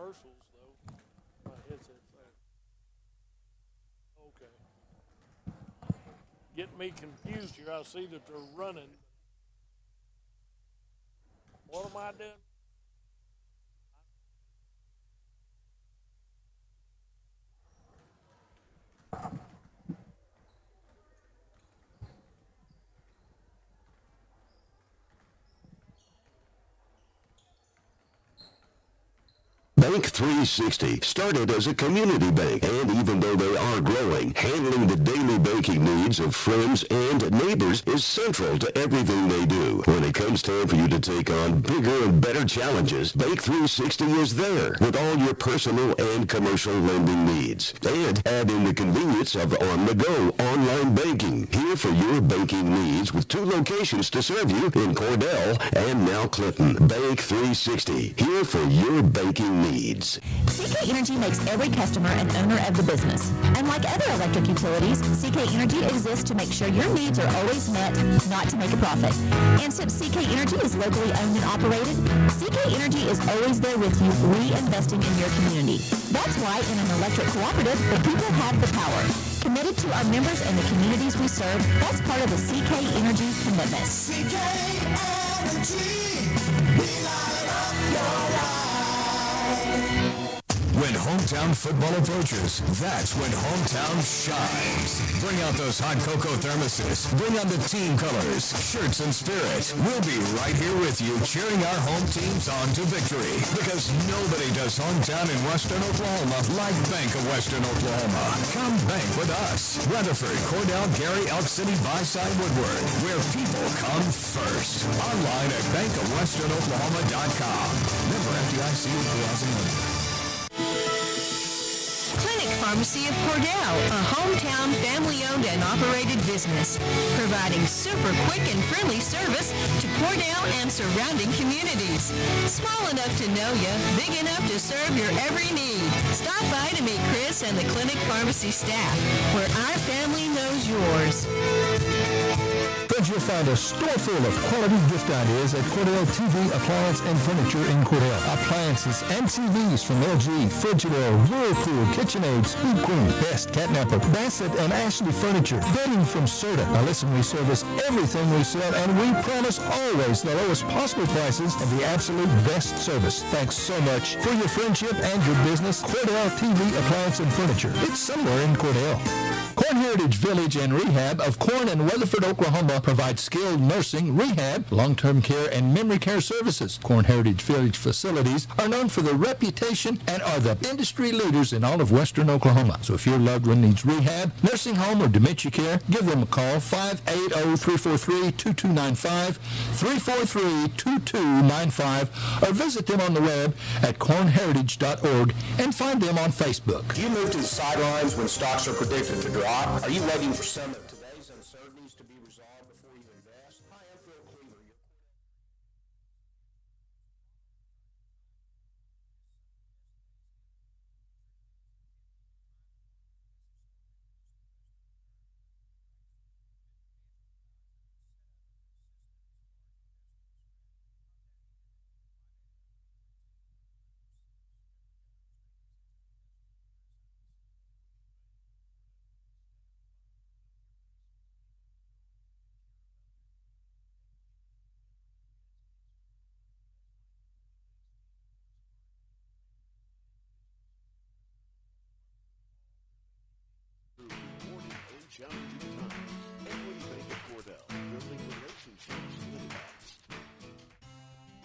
commercials, though. My headset's there. Okay. Getting me confused here. I see that they're running. What am I doing? Bank 360 started as a community bank, and even though they are growing, handling the daily banking needs of friends and neighbors is central to everything they do. When it comes time for you to take on bigger and better challenges, Bank 360 is there with all your personal and commercial lending needs. And add in the convenience of on-the-go online banking. Here for your banking needs with 2 locations to serve you in Cordell and now Clinton. Bank 360, here for your banking needs. CK Energy makes every customer an owner of the business. Unlike other electric utilities, CK Energy exists to make sure your needs are always met, not to make a profit. And since CK Energy is locally owned and operated, CK Energy is always there with you, reinvesting in your community. That's why in an electric cooperative, the people have the power. Committed to our members and the communities we serve, that's part of the CK Energy commitment. CK Energy, we light up your life. When hometown football approaches, that's when hometown shines. Bring out those hot cocoa thermoses. Bring on the team colors, shirts, and spirit. We'll be right here with you cheering our home teams on to victory. Because nobody does hometown in Western Oklahoma like Bank of Western Oklahoma. Come bank with us. Rutherford, Cordell, Gary, Elk City, Byside, Woodward. Where people come first. Online at bankofwesternoklahoma.com. Member FDIC equal housing lender. Clinic Pharmacy of Cordell, a hometown family-owned and operated business, providing super quick and friendly service to Cordell and surrounding communities. Small enough to know you, big enough to serve your every need. Stop by to meet Chris and the Clinic Pharmacy staff, where our family knows yours. Friends, you'll find a store full of quality gift ideas at Cordell TV, Appliance, and Furniture in Cordell. Appliances and TVs from LG, Frigidaire, Whirlpool, KitchenAid, Speed Queen, Best, Catnapper, Bassett, and Ashley Furniture. Bedding from Serta. Now listen, we service everything we sell, and we promise always the lowest possible prices and the absolute best service. Thanks so much for your friendship and your business. Cordell TV, Appliance, and Furniture. It's somewhere in Cordell. Corn Heritage Village and Rehab of Corn and Weatherford, Oklahoma provides skilled nursing, rehab, long-term care, and memory care services. Corn Heritage Village facilities are known for their reputation and are the industry leaders in all of western Oklahoma. So if your loved one needs rehab, nursing home, or dementia care, give them a call, 580-343-2295, 343-2295, or visit them on the web at cornheritage.org and find them on Facebook. Do you move to the sidelines when stocks are predicted to drop? Are you waiting for some of today's uncertainties to be resolved before you invest? Hi, I'm Phil Cleaver. Challenging times. Equity Bank of Cordell, building relationships that last.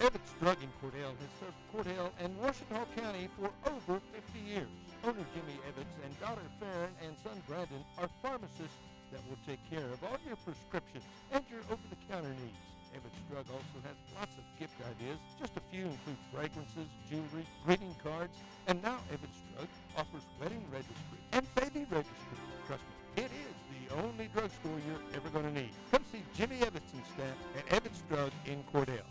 Evans Drug in Cordell has served Cordell and Washington County for over 50 years. Owner Jimmy Evans and daughter Farron and son Brandon are pharmacists that will take care of all your prescriptions and your over-the-counter needs. Evans Drug also has lots of gift ideas. Just a few include fragrances, jewelry, greeting cards, and now Evans Drug offers wedding registry and baby registry. Trust me, it is the only drugstore you're ever going to need. Come see Jimmy Evans and staff at Evans Drug in Cordell.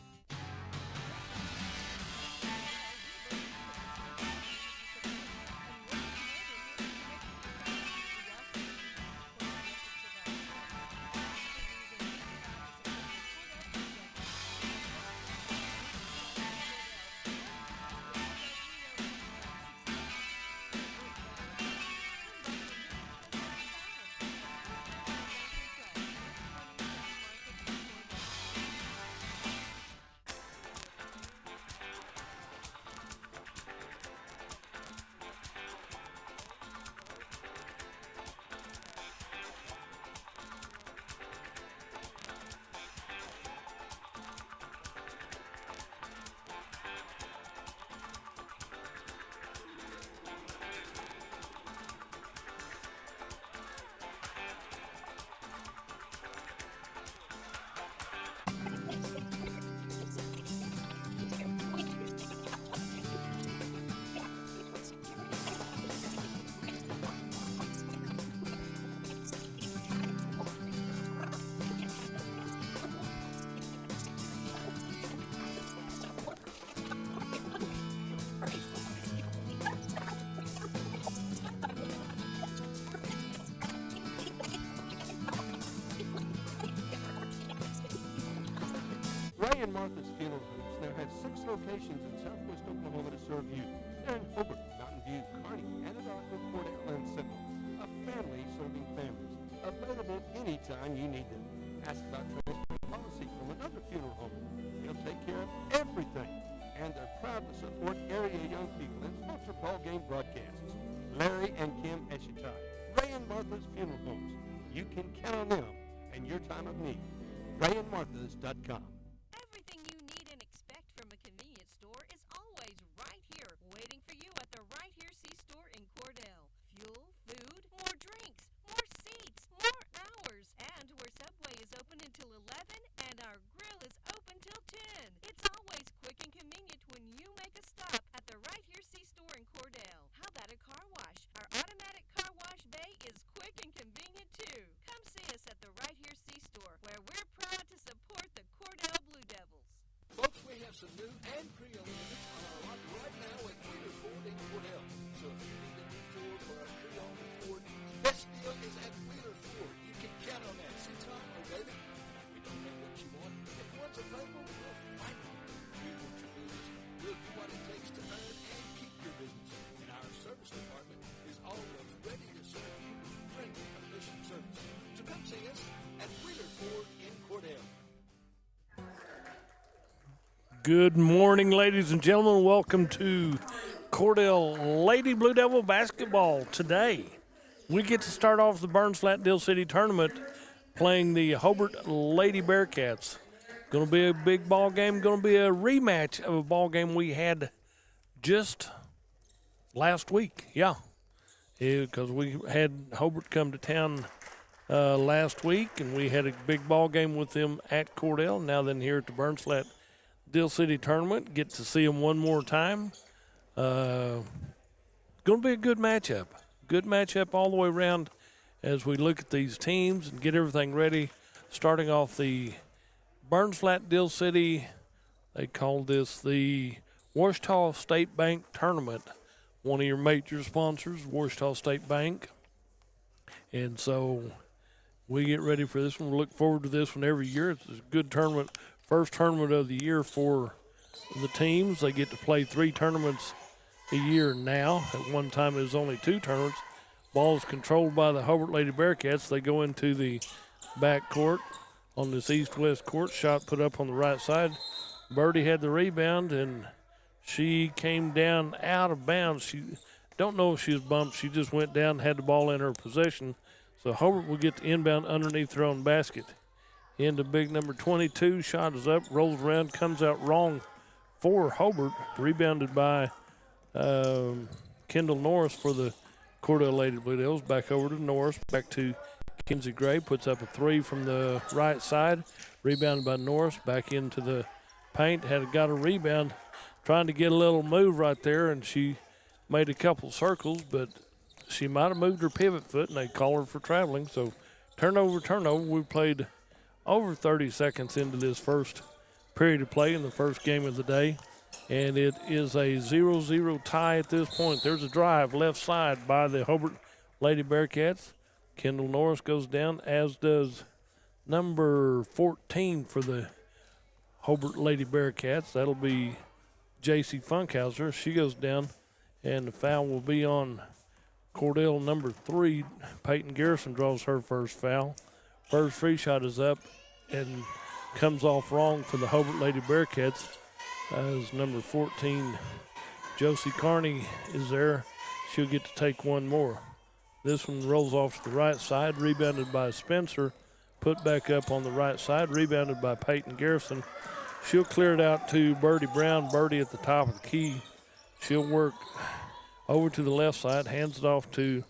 Ray and Martha's Funeral Homes now has 6 locations in southwest Oklahoma to serve you. They're in Hobart, Mountain View, Kearney, Anadarko, Cordell, and Sentinel. A family serving families. Available anytime you need them. Ask about transfer policy from another funeral home. They'll take care of everything. And they're proud to support area young people and sponsor ball game broadcasts. Larry and Kim Eshitai, Ray and Martha's Funeral Homes. You can count on them in your time of need. RayandMarthas.com. Everything you need and expect from a convenience store is always right here, waiting for you at the Right Here C-Store in Cordell. Fuel, food, more drinks, more seats, more hours, and where Subway is open until 11 and our grill is open till 10. It's always quick and convenient when you make a stop at the Right Here C-Store in Cordell. How about a car wash? Our automatic car wash bay is quick and convenient too. Come see us at the Right Here C-Store, where we're proud to support the Cordell Blue Devils. Folks, we have some new and pre-owned units on our lot right now at Wheeler Ford in Cordell. So if you need a new Ford or a pre-owned Ford, best deal is at Wheeler Ford. You can count on that. See Tom or David? We don't know what you want. If one's available, we'll find it. We want your business. We'll do what it takes to earn and keep your business. And our service department is always ready to serve you with friendly, efficient service. So come see us at Wheeler Ford in Cordell. Good morning, ladies and gentlemen. Welcome to Cordell Lady Blue Devil basketball. Today, we get to start off the Burns Flat Dill City tournament playing the Hobart Lady Bearcats. Going to be a big ball game. Going to be a rematch of a ball game we had just last week. Yeah, because we had Hobart come to town last week, and we had a big ball game with them at Cordell. Now then here at the Burns Flat Dill City tournament, get to see them one more time. Going to be a good matchup. Good matchup all the way around as we look at these teams and get everything ready. Starting off the Burns Flat Dill City, they call this the Ouachita State Bank Tournament. One of your major sponsors, Ouachita State Bank. And so we get ready for this one. We look forward to this one every year. It's a good tournament. First tournament of the year for the teams. They get to play 3 tournaments a year now. At one time it was only 2 tournaments. Ball is controlled by the Hobart Lady Bearcats. They go into the back court on this east-west court. Shot put up on the right side. Birdie had the rebound, and she came down out of bounds. She don't know if she was bumped. She just went down and had the ball in her possession. So Hobart will get the inbound underneath their own basket. Into big number 22, shot is up, rolls around, comes out wrong for Hobart. Rebounded by Kendall Norris for the Cordell Lady Blue Devils. Back over to Norris, back to Kinsey Gray, puts up a 3 from the right side. Rebounded by Norris, back into the paint. Got a rebound, trying to get a little move right there, and she made a couple circles, but she might have moved her pivot foot, and they call her for traveling. So turnover. We played over 30 seconds into this first period of play in the first game of the day, and it is a 0-0 tie at this point. There's a drive left side by the Hobart Lady Bearcats. Kendall Norris goes down, as does number 14 for the Hobart Lady Bearcats. That'll be J.C. Funkhauser. She goes down, and the foul will be on Cordell number 3. Peyton Garrison draws her first foul. First free shot is up and comes off wrong for the Hobart Lady Bearcats as number 14, Josie Carney, is there. She'll get to take one more. This one rolls off to the right side, rebounded by Spencer, put back up on the right side, rebounded by Peyton Garrison. She'll clear it out to Birdie Brown. Birdie at the top of the key. She'll work over to the left side, hands it off to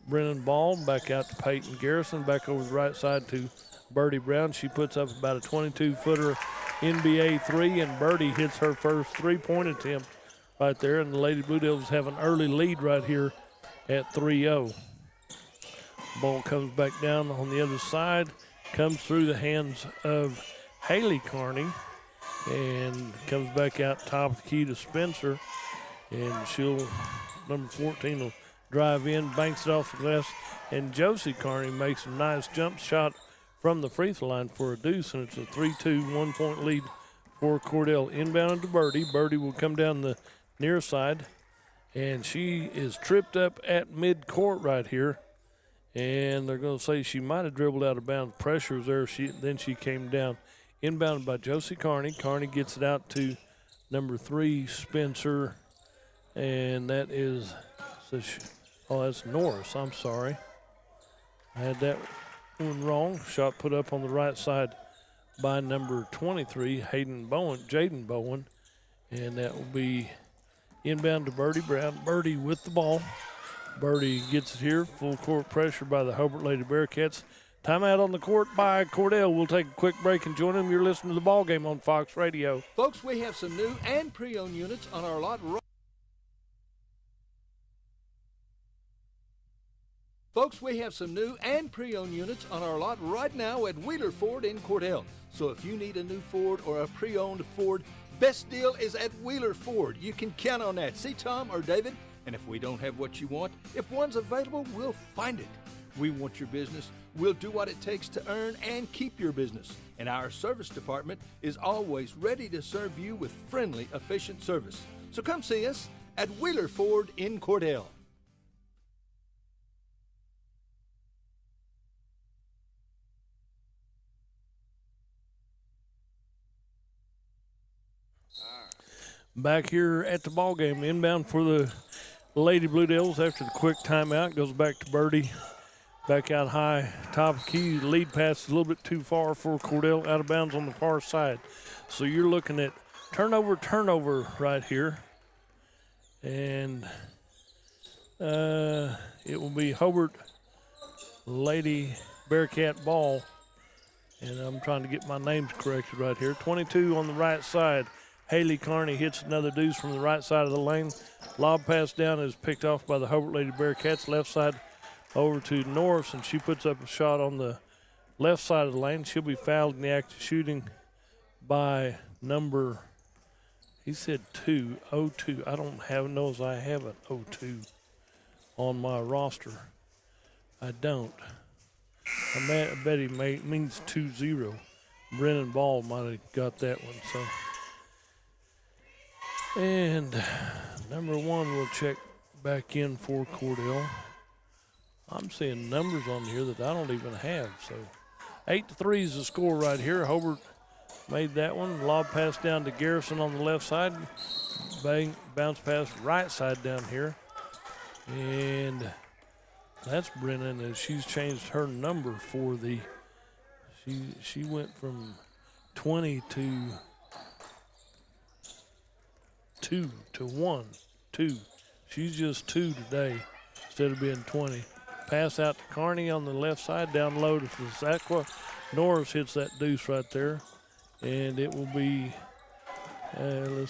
Brennan Ball, back out to Peyton Garrison, back over the right side to Birdie Brown. She puts up about a 22-footer NBA 3, and Birdie hits her first three-point attempt right there, and the Lady Blue Devils have an early lead right here at 3-0. Ball comes back down on the other side, comes through the hands of Haley Carney, and comes back out top of the key to Spencer, and number 14 will drive in, banks it off the glass, and Josie Carney makes a nice jump shot from the free throw line for a deuce, and it's a 3-2 one-point lead for Cordell. Inbound to Birdie. Birdie will come down the near side, and she is tripped up at mid-court right here. And they're going to say she might have dribbled out of bounds. Pressure was there. Then she came down. Inbounded by Josie Carney. Carney gets it out to number 3, Spencer. And that is, that's Norris. I'm sorry. I had that one wrong. Shot put up on the right side by number 23, Jaden Bowen. And that will be inbound to Birdie Brown. Birdie with the ball. Birdie gets it here. Full court pressure by the Hobart Lady Bearcats. Timeout on the court by Cordell. We'll take a quick break and join them. You're listening to the ball game on Fox Radio. Folks, we have some new and pre-owned units on our lot. Folks, we have some new and pre-owned units on our lot right now at Wheeler Ford in Cordell. So if you need a new Ford or a pre-owned Ford, best deal is at Wheeler Ford. You can count on that. See Tom or David? And if we don't have what you want, if one's available, we'll find it. We want your business. We'll do what it takes to earn and keep your business. And our service department is always ready to serve you with friendly, efficient service. So come see us at Wheeler Ford in Cordell. Back here at the ball game, inbound for the Lady Blue Devils after the quick timeout. Goes back to Birdie. Back out high, top of key. Lead pass is a little bit too far for Cordell, out of bounds on the far side. So you're looking at turnover right here. And it will be Hobart Lady Bearcat ball. And I'm trying to get my names corrected right here. 22 on the right side. Haley Carney hits another deuce from the right side of the lane. Lob pass down is picked off by the Hobart Lady Bearcats. Left side over to Norris, and she puts up a shot on the left side of the lane. She'll be fouled in the act of shooting by number, he said 02. I don't know as I have an 02 on my roster. I don't. I bet he means 20. Brennan Ball might have got that one. So. And number 1 will check back in for Cordell. I'm seeing numbers on here that I don't even have. So 8-3 is the score right here. Hobart made that one. Lob pass down to Garrison on the left side. Bang, bounce pass right side down here. And that's Brennan, and she's changed her number for the, she went from 20 to 2 to 1, 2. She's just 2 today instead of being 20. Pass out to Carney on the left side, down low to Zaqua. Norris hits that deuce right there, and it will be, a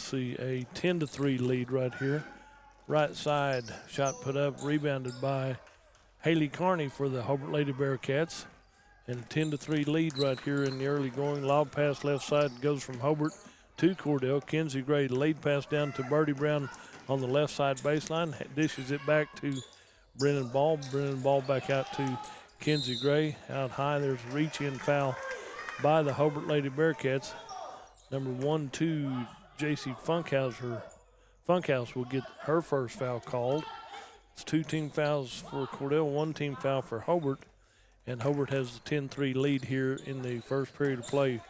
10-3 lead right here. Right side shot put up, rebounded by Haley Carney for the Hobart Lady Bearcats, and a 10-3 lead right here in the early going. Lob pass left side goes from Hobart to Cordell. Kenzie Gray lead pass down to Birdie Brown on the left side baseline. Dishes it back to Brennan Ball. Brennan Ball back out to Kenzie Gray. Out high, there's a reach-in foul by the Hobart Lady Bearcats. Number 1-2, J.C. Funkhouse will get her first foul called. It's 2 team fouls for Cordell, 1 team foul for Hobart. And Hobart has the 10-3 lead here in the first period of play.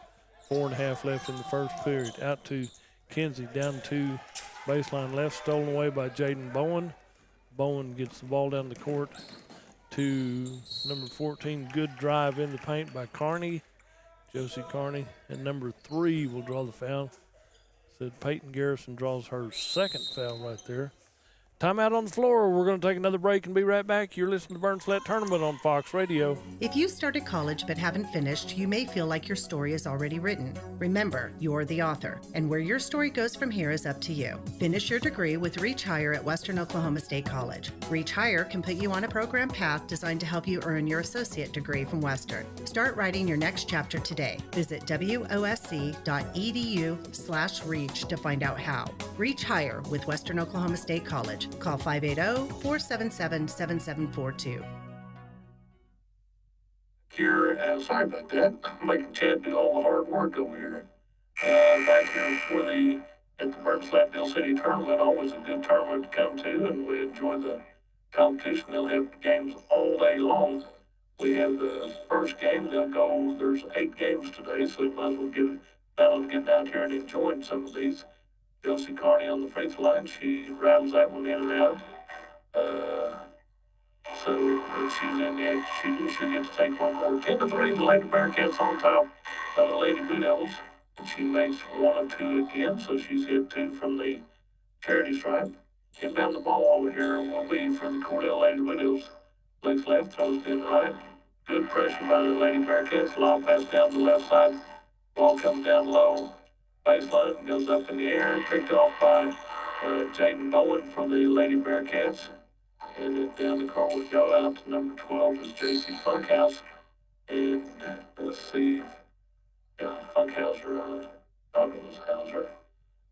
4.5 left in the first period. Out to Kenzie, down to baseline left, stolen away by Jaden Bowen. Bowen gets the ball down the court to number 14. Good drive in the paint by Carney, Josie Carney. And number 3 will draw the foul. Said Peyton Garrison draws her second foul right there. Timeout on the floor. We're going to take another break and be right back. You're listening to Burns Flat Tournament on Fox Radio. If you started college but haven't finished, you may feel like your story is already written. Remember, you're the author, and where your story goes from here is up to you. Finish your degree with Reach Higher at Western Oklahoma State College. Reach Higher can put you on a program path designed to help you earn your associate degree from Western. Start writing your next chapter today. Visit wosc.edu/reach to find out how. Reach Higher with Western Oklahoma State College. Call 580-477-7742. Here, as I'm a vet, making Ted do all the hard work over here. back here for at the Burns Bill City tournament. Always a good tournament to come to, and we enjoy the competition. They'll have games all day long. We have the first game. They'll go. There's 8 games today, so we might as well get down here and enjoy some of these. Josie Carney on the free throw line. She rattles that one in and out. So she's in the action. She gets to take one more. 10-3. The Lady Bearcats on top of the Lady Blue Devils. And she makes 1 of 2 again, so she's hit 2 from the charity stripe. Inbound the ball over here will be from the Cordell Lady Blue Devils. Looks left, throws it in right. Good pressure by the Lady Bearcats. Long pass down the left side. Ball comes down low. Baseline goes up in the air. Picked off by Jaden Bowen from the Lady Bearcats. And then down the court we go out to number 12 is J.C. Funkhouse. And let's see. Funkhauser, Douglas Hauser.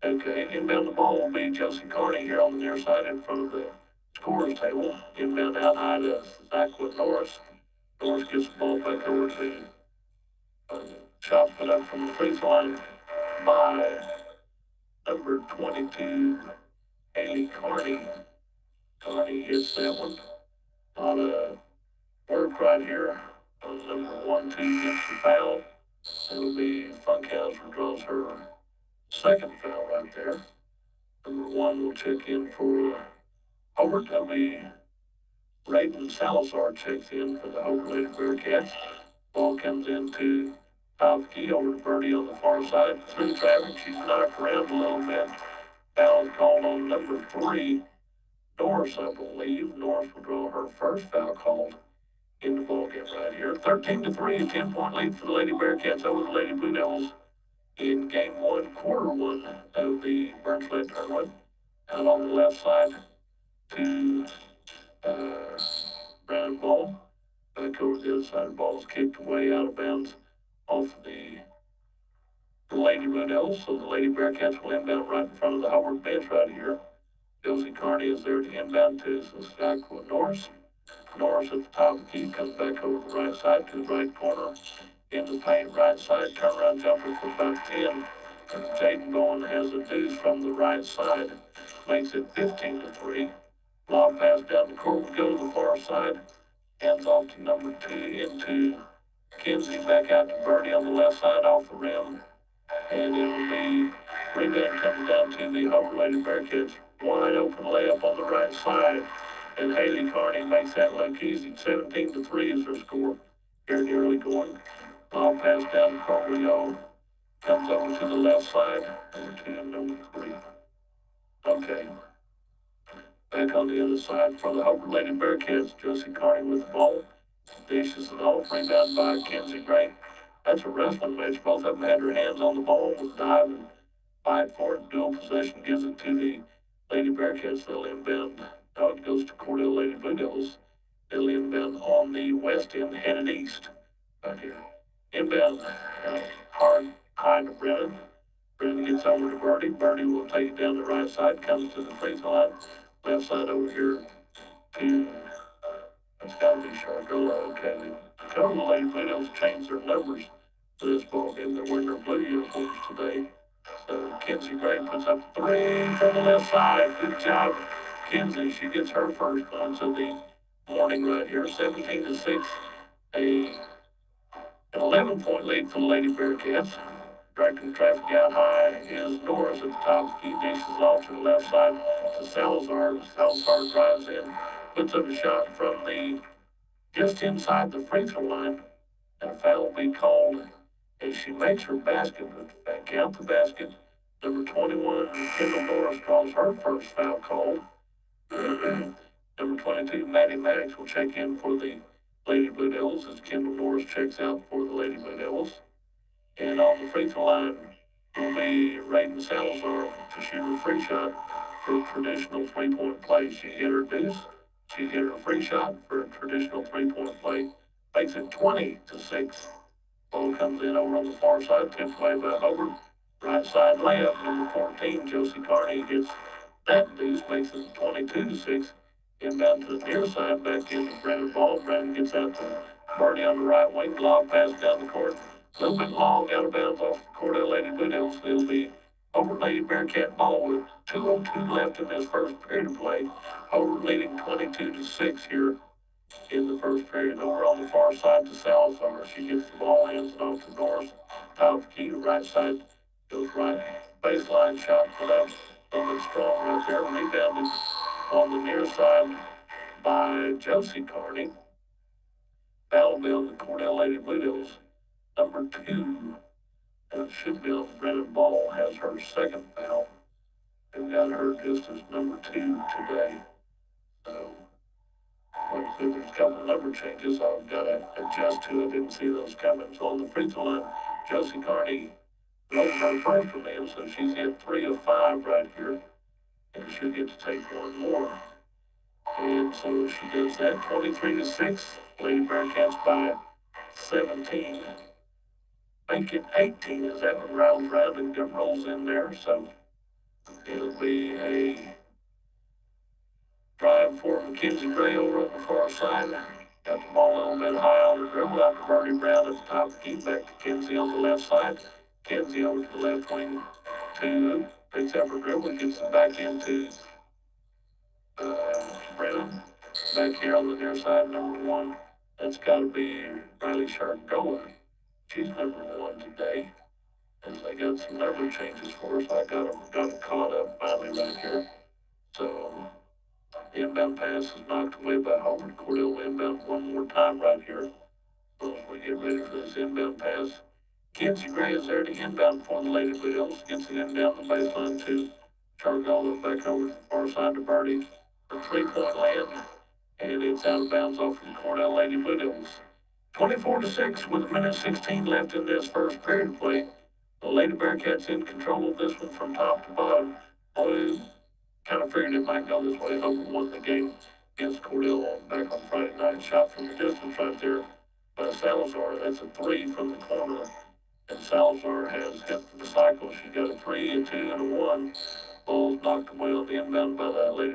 Okay, inbound the ball will be Josie Carney here on the near side in front of the scorer's table. Inbound out high to Zach with Norris. Norris gets the ball back over to shot put up from the free throw line by number 22, Haley Carney. Carney hits that one. A lot of work right here. Number 1-2 gets the foul. It'll be Funkhauser draws her second foul right there. Number 1 will check in for Hobart. That'll be Raiden Salazar checks in for the Hobart Lady Bearcats. Ball comes into top key over to Birdie on the far side. Through traffic, she's knocked around a little bit. Foul called on number 3, Norris, I believe. Norris will draw her first foul called in the ball game right here. 13-3, a 10-point lead for the Lady Bearcats over the Lady Blue Devils in game 1, quarter 1 of the Burns Lake tournament. Out on the left side to Brown ball. Back over the other side, the ball is kicked away out of bounds off the Lady Blue Devils. So the Lady Bearcats will inbound right in front of the Hobart bench right here. Josie Carney is there to inbound to Saskatchewan Norris. Norris at the top of the key comes back over the right side to the right corner. In the paint, right side, turnaround jumper for about 10. And Jaden Bowen has a deuce from the right side. Makes it 15-3. Long pass down the court will go to the far side. Hands off to number 2 into Kinsey. Back out to Birdie on the left side off the rim. And it'll be rebound comes down to the Hobart Lady Bearcats. Wide open layup on the right side. And Haley Carney makes that look easy. 17-3 is her score here in the early going. Long pass down the court we go. Comes over to the left side. Over to number 3. Okay. Back on the other side for the Hobart Lady Bearcats. Josie Carney with the ball. Dishes it off. Rebound by Kinsey Gray. That's a wrestling match. Both of them had their hands on the ball. Was diving. Fight for it. Dual possession gives it to the Lady Bearcats. They'll inbound. Now it goes to Cordell Lady Blue Devils. They'll inbound on the west end, headed east. Right here. Inbound. Hard, high to Brennan. Brennan gets over to Birdie. Birdie will take it down the right side. Comes to the free throw line. Left side over here to, it's got to be Chargola. Okay, a couple of Lady Blue Devils changed their numbers for this ball game. They're wearing their blue uniforms today. So Kinsey Gray puts up 3 from the left side. Good job, Kinsey. She gets her first points of the morning right here. 17-6. An 11-point lead for the Lady Bearcats. Directing traffic out high is Norris at the top. He dishes off to the left side to Salazar. Salazar drives in, puts up a shot from the just inside the free throw line, and a foul will be called as she makes her basket. Count the basket. Number 21, Kendall Norris draws her first foul called. Number 22, Maddie Maddox will check in for the Lady Blue Devils as Kendall Norris checks out for the Lady Blue Devils. And on the free throw line will be Raiden Salazar to shoot her free shot for a traditional three-point play. She hit her deuce. She hit her free shot for a traditional three-point play. Makes it 20-6. Ball comes in over on the far side, tipped away by Hobart. Right side layup, number 14, Josie Carney gets that deuce, makes it 22-6. Inbound to the near side, back into Brandon Ball. Brandon gets out to Birdie on the right wing, lob pass down the court A little bit long out of bounds off Cordell Lady Blue Devils. It'll be over Lady Bearcat ball with 2:02 left in this first period of play. Over leading 22-6 here in the first period. Over on the far side to Salazar. She gets the ball, hands it off to Norris. Top key to right side. Goes right. Baseline shot for that. A little bit strong right there. Rebounded on the near side by Josie Carney. Battle Bill, the Cordell Lady Blue Devils. Number 2. And it should be on Brennan Ball has her second foul. And got her just as number 2 today. So, like I said, there's a couple of number changes I've got to adjust to. I didn't see those coming. So on the free throw line, Josie Carney broke her first from them, so she's hit 3 of 5 right here. And she'll get to take one more. And so she does that 23-6. Lady Bearcats by 17. Make it 18 as that one rounds around and rolls in there. So it'll be a drive for Mackenzie Gray over on the far side. Got the ball a little bit high on the dribble out to Bernie Brown at the top. Keep back to Kenzie on the left side. Kenzie over to the left wing. Picks up her dribble and gets it back into Brennan. Back here on the near side, number 1. That's got to be Riley Shargoa. She's number 1 today. As they got some number changes for us, I got them caught up finally right here. So, the inbound pass is knocked away by Hobart. Cordell will inbound one more time right here. So as we get ready for this inbound pass, Kenzie Gray is there to inbound for the Lady Blue Devils. Gets it in down the baseline to Shargoa back over to the far side to Birdie. The 3-point land. And it's out of bounds off from Cordell Lady Blue Devils. 24-6 with a minute 16 left in this first period of play. The Lady Bearcats in control of this one from top to bottom. I kind of figured it might go this way. Hobart won the game against Cordell back on Friday night. Shot from the distance right there by Salazar. That's a 3 from the corner. And Salazar has hit the cycle. She's got a 3, a 2, and a 1. Ball's knocked away on the inbound by the Lady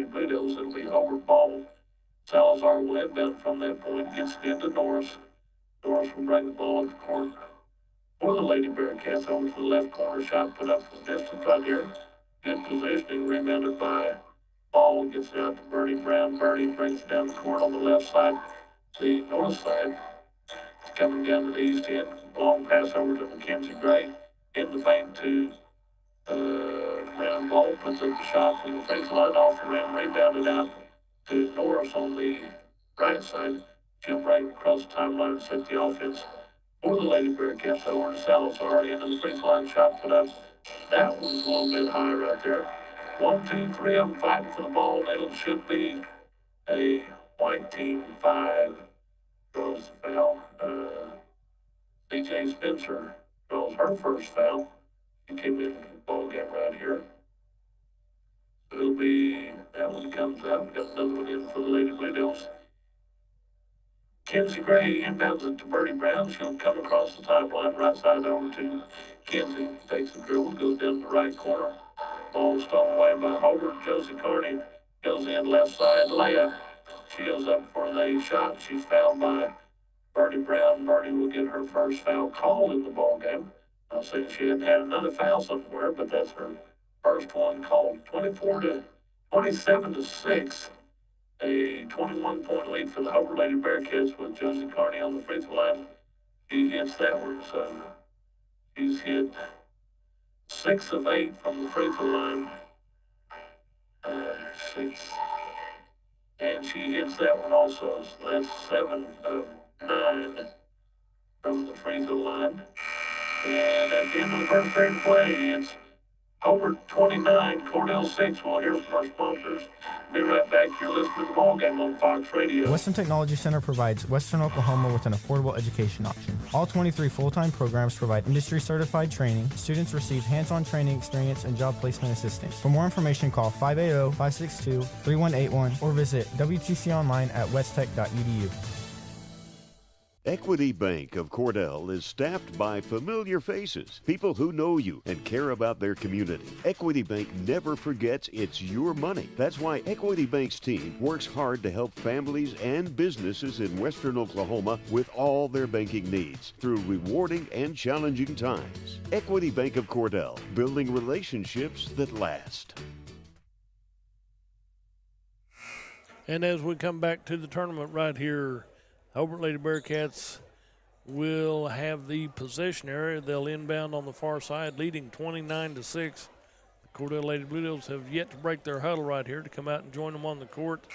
Blue Devils. It'll be Hobart ball. Salazar will inbound from that point, gets it into Norris. Norris will bring the ball at the corner. For the Lady Bearcats over to the left corner. Shot put up from distance right here. Good positioning, rebounded by Ball. Gets it out to Bernie Brown. Bernie brings it down the court on the left side. The north side. It's coming down to the east end. Long pass over to Mackenzie Gray. In the paint to Brown. Ball puts up the shot from the face line off the rim. Rebounded out to Norris on the right side. Jump right across the timeline and set the offense for the Lady Bearcats over to Salazar. Into the free throw line, shot put up. That one's a little bit high right there. 1, 2, 3 of them fighting for the ball. It should be a white team 5. Draws the foul. DJ Spencer draws her first foul. She came into the ball game right here. It'll be, that one comes out. We got another one in for the Lady Blue Devils. Kenzie Gray inbounds it to Bernie Brown. She'll come across the timeline, right side over to Kenzie. Takes the dribble, goes down the right corner. Ball stolen away by Hobart. Josie Carney goes in left side layup. She goes up for the shot. She's fouled by Bernie Brown. Bernie will get her first foul call in the ball game. I'll say she hadn't had another foul somewhere, but that's her first one called. 27-6. A 21-point lead for the Hobart Lady Bearcats with Josie Carney on the free throw line. She hits that one, so she's hit 6 of 8 from the free throw line. 6. And she hits that one also, so that's 7 of 9 from the free throw line. And at the end of the first period play, it's Hobart 29, Cordell 6. We'll hear from our sponsors. Be right back. You're listening to the ball game on Fox Radio. Western Technology Center provides Western Oklahoma with an affordable education option. All 23 full-time programs provide industry-certified training. Students receive hands-on training experience and job placement assistance. For more information, call 580-562-3181 or visit WTC online at westtech.edu. Equity Bank of Cordell is staffed by familiar faces, people who know you and care about their community. Equity Bank never forgets it's your money. That's why Equity Bank's team works hard to help families and businesses in western Oklahoma with all their banking needs through rewarding and challenging times. Equity Bank of Cordell, building relationships that last. And as we come back to the tournament right here, Hobart Lady Bearcats will have the possession area. They'll inbound on the far side, leading 29-6. The Cordell Lady Blue Devils have yet to break their huddle right here to come out and join them on the court.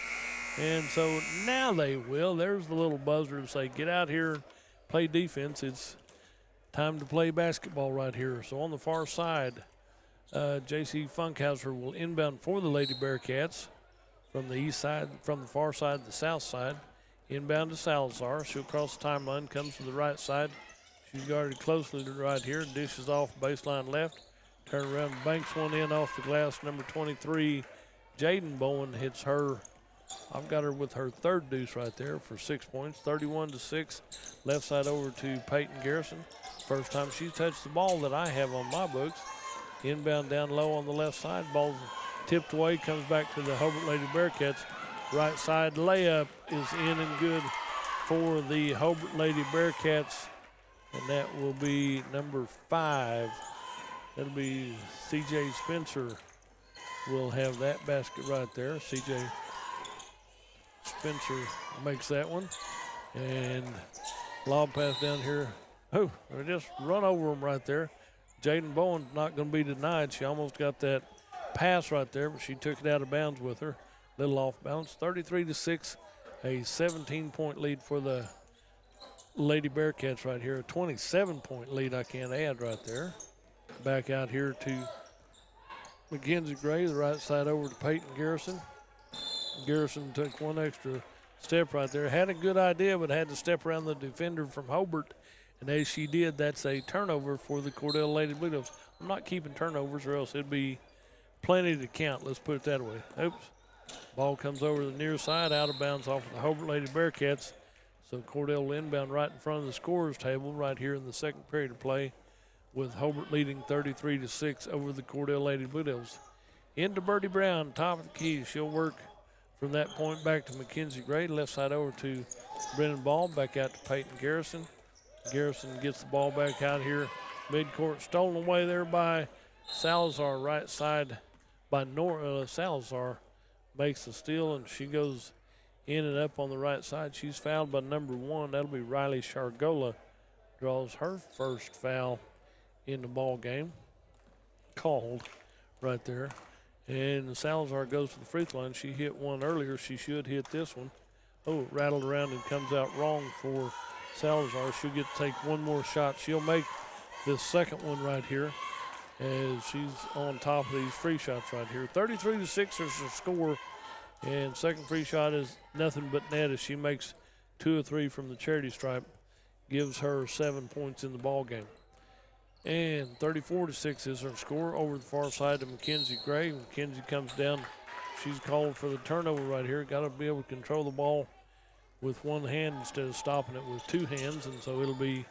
And so now they will. There's the little buzzer to say, get out here, play defense. It's time to play basketball right here. So on the far side, J.C. Funkhauser will inbound for the Lady Bearcats from the east side, from the far side, the south side. Inbound to Salazar. She'll cross the timeline, comes to the right side. She's guarded closely to right here. Dishes off baseline left. Turn around, banks one in off the glass. Number 23, Jaden Bowen hits her. I've got her with her third deuce right there for 6 points. 31-6. Left side over to Peyton Garrison. First time she's touched the ball that I have on my books. Inbound down low on the left side. Ball's tipped away, comes back to the Hobart Lady Bearcats. Right side layup is in and good for the Hobart Lady Bearcats, and that will be number 5. That'll be C.J. Spencer will have that basket right there. C.J. Spencer makes that one, and lob pass down here. Oh, they just run over them right there. Jaden Bowen not going to be denied. She almost got that pass right there, but she took it out of bounds with her. Little off balance. 33-6, a 17-point lead for the Lady Bearcats right here. A 27-point lead, I can't add right there. Back out here to Mackenzie Gray, the right side over to Peyton Garrison. Garrison took one extra step right there. Had a good idea, but had to step around the defender from Hobart. And as she did, that's a turnover for the Cordell Lady Blue Devils. I'm not keeping turnovers or else it'd be plenty to count. Let's put it that way. Oops. Ball comes over the near side, out of bounds off of the Hobart Lady Bearcats. So Cordell will inbound right in front of the scorer's table right here in the second period of play, with Hobart leading 33-6 over the Cordell Lady Blue Devils. Into Birdie Brown, top of the key. She'll work from that point back to Mackenzie Gray. Left side over to Brennan Ball, back out to Peyton Garrison. Garrison gets the ball back out here midcourt. Stolen away there by Salazar, right side by Salazar. Makes the steal, and she goes in and up on the right side. She's fouled by number 1. That'll be Riley Shargola. Draws her first foul in the ball game. Called right there. And Salazar goes to the free throw line. She hit one earlier. She should hit this one. Oh, it rattled around and comes out wrong for Salazar. She'll get to take one more shot. She'll make the second one right here, as she's on top of these free shots right here. 33-6 is the score, and second free shot is nothing but net as she makes 2 or 3 from the charity stripe, gives her 7 points in the ball game. And 34-6 is her score. Over the far side to Mackenzie Gray. Mackenzie comes down. She's called for the turnover right here. Got to be able to control the ball with one hand instead of stopping it with 2 hands, and so it'll be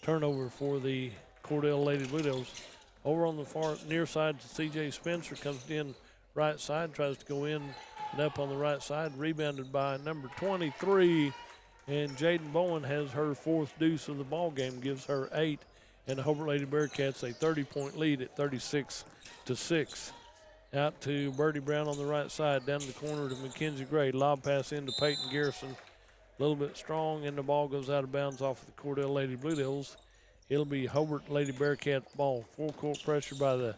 turnover for the Cordell Lady Blue Devils. Over on the far near side to C.J. Spencer, comes in right side, tries to go in and up on the right side, rebounded by number 23, and Jaden Bowen has her 4th deuce of the ball game, gives her 8, and the Hobart Lady Bearcats a 30-point lead at 36-6. Out to Birdie Brown on the right side, down to the corner to Mackenzie Gray. Lob pass into Peyton Garrison. A little bit strong, and the ball goes out of bounds off of the Cordell Lady Blue Devils. It'll be Hobart Lady Bearcat ball. Full court pressure by the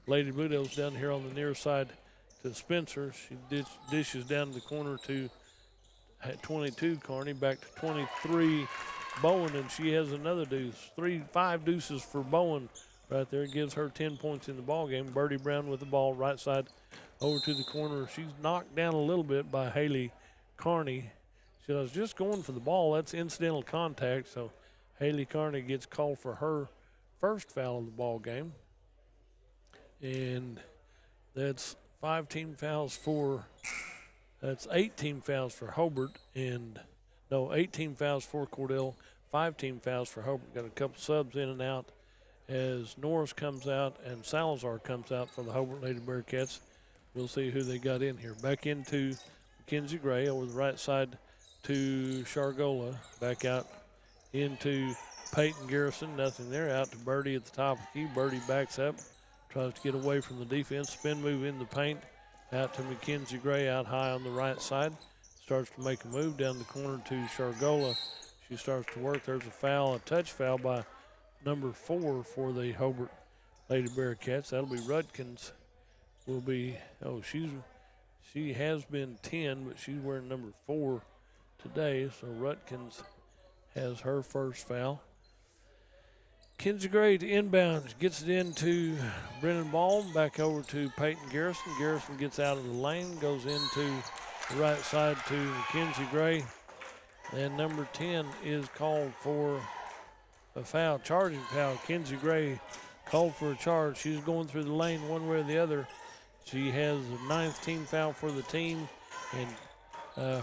Lady Blue Devils down here on the near side to Spencer. She dishes down to the corner to 22, Carney, back to 23, Bowen, and she has another deuce. 5 deuces for Bowen right there. Gives her 10 points in the ball game. Birdie Brown with the ball, right side over to the corner. She's knocked down a little bit by Haley Carney. She was just going for the ball. That's incidental contact, so Haley Carney gets called for her first foul of the ball game. And that's 8 team fouls for Hobart, and 8 team fouls for Cordell, 5-team fouls for Hobart. Got a couple subs in and out as Norris comes out and Salazar comes out for the Hobart Lady Bearcats. We'll see who they got in here. Back into Mackenzie Gray over the right side to Shargola. Back out into Peyton Garrison. Nothing there. Out to Birdie at the top of the key. Birdie backs up. Tries to get away from the defense. Spin move in the paint. Out to Mackenzie Gray out high on the right side. Starts to make a move down the corner to Shargola. She starts to work. There's a foul, a touch foul by number 4 for the Hobart Lady Bearcats. That'll be Rudkins. Will be, she has been 10, but she's wearing number 4 today. So Rudkins has her first foul. Kinsey Gray to inbounds, gets it into Brennan Ball, back over to Peyton Garrison. Garrison gets out of the lane, goes into the right side to Mackenzie Gray. And number 10 is called for a foul, charging foul. Kinsey Gray called for a charge. She's going through the lane one way or the other. She has the 9th team foul for the team, and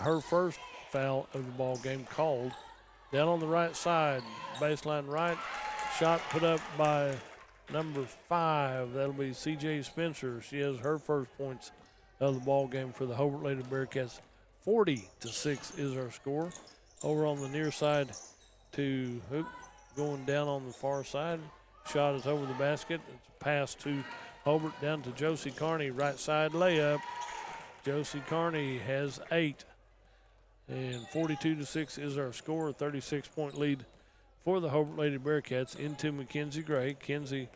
her first foul of the ball game called. Down on the right side, baseline right, shot put up by number 5. That'll be C.J. Spencer. She has her first points of the ball game for the Hobart Lady Bearcats. 40-6 is our score. Over on the near side to Hoop, going down on the far side. Shot is over the basket. It's a pass to Hobart down to Josie Carney, right side layup. Josie Carney has 8. And 42-6 is our score. A 36-point lead for the Hobart Lady Bearcats into Mackenzie Gray. Kinsey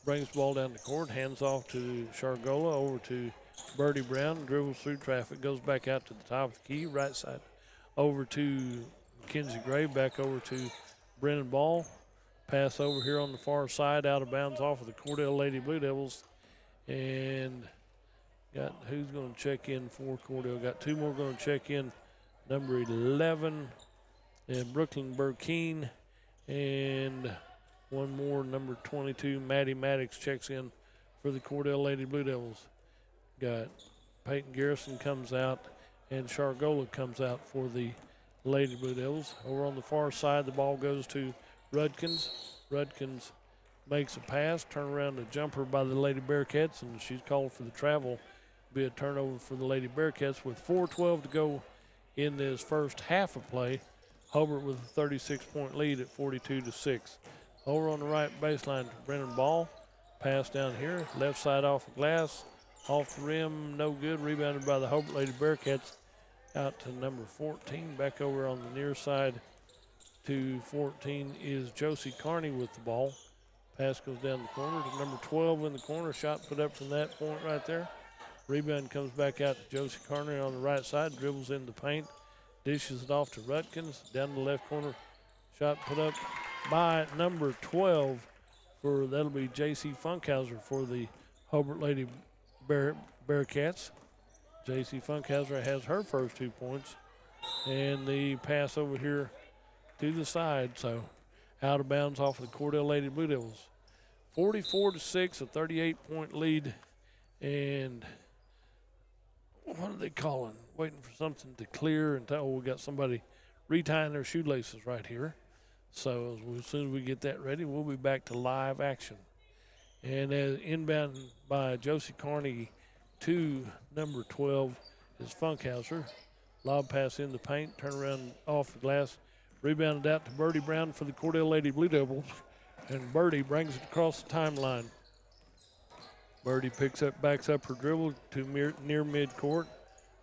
brings the ball down the court, hands off to Shargola, over to Birdie Brown, dribbles through traffic, goes back out to the top of the key, right side over to Mackenzie Gray, back over to Brennan Ball. Pass over here on the far side, out of bounds off of the Cordell Lady Blue Devils. And got who's going to check in for Cordell? Got 2 more going to check in. Number 11, and Brooklyn Burkeen, and 1 more, number 22, Maddie Maddox checks in for the Cordell Lady Blue Devils. Got Peyton Garrison comes out, and Shargola comes out for the Lady Blue Devils. Over on the far side, the ball goes to Rudkins. Rudkins makes a pass, turn around a jumper by the Lady Bearcats, and she's called for the travel. Be a turnover for the Lady Bearcats with 4:12 to go in this first half of play. Hobart with a 36-point lead at 42-6. Over on the right baseline to Brennan Ball. Pass down here, left side off the glass, off the rim, no good. Rebounded by the Hobart Lady Bearcats. Out to number 14, back over on the near side to 14 is Josie Carney with the ball. Pass goes down the corner to number 12 in the corner. Shot put up from that point right there. Rebound comes back out to Josie Carney on the right side, dribbles in the paint, dishes it off to Rudkins, down the left corner. Shot put up by number 12 for, that'll be J.C. Funkhauser for the Hobart Lady Bearcats. J.C. Funkhauser has her first 2 points. And the pass over here to the side, so out of bounds off of the Cordell Lady Blue Devils. 44-6, a 38-point lead, and what are they calling? Waiting for something to clear, and we got somebody retying their shoelaces right here. So as soon as we get that ready, we'll be back to live action. And inbound by Josie Carney to number 12 is Funkhauser. Lob pass in the paint, turn around off the glass, rebounded out to Birdie Brown for the Cordell Lady Blue Devils, and Birdie brings it across the timeline. Birdie backs up her dribble to near midcourt.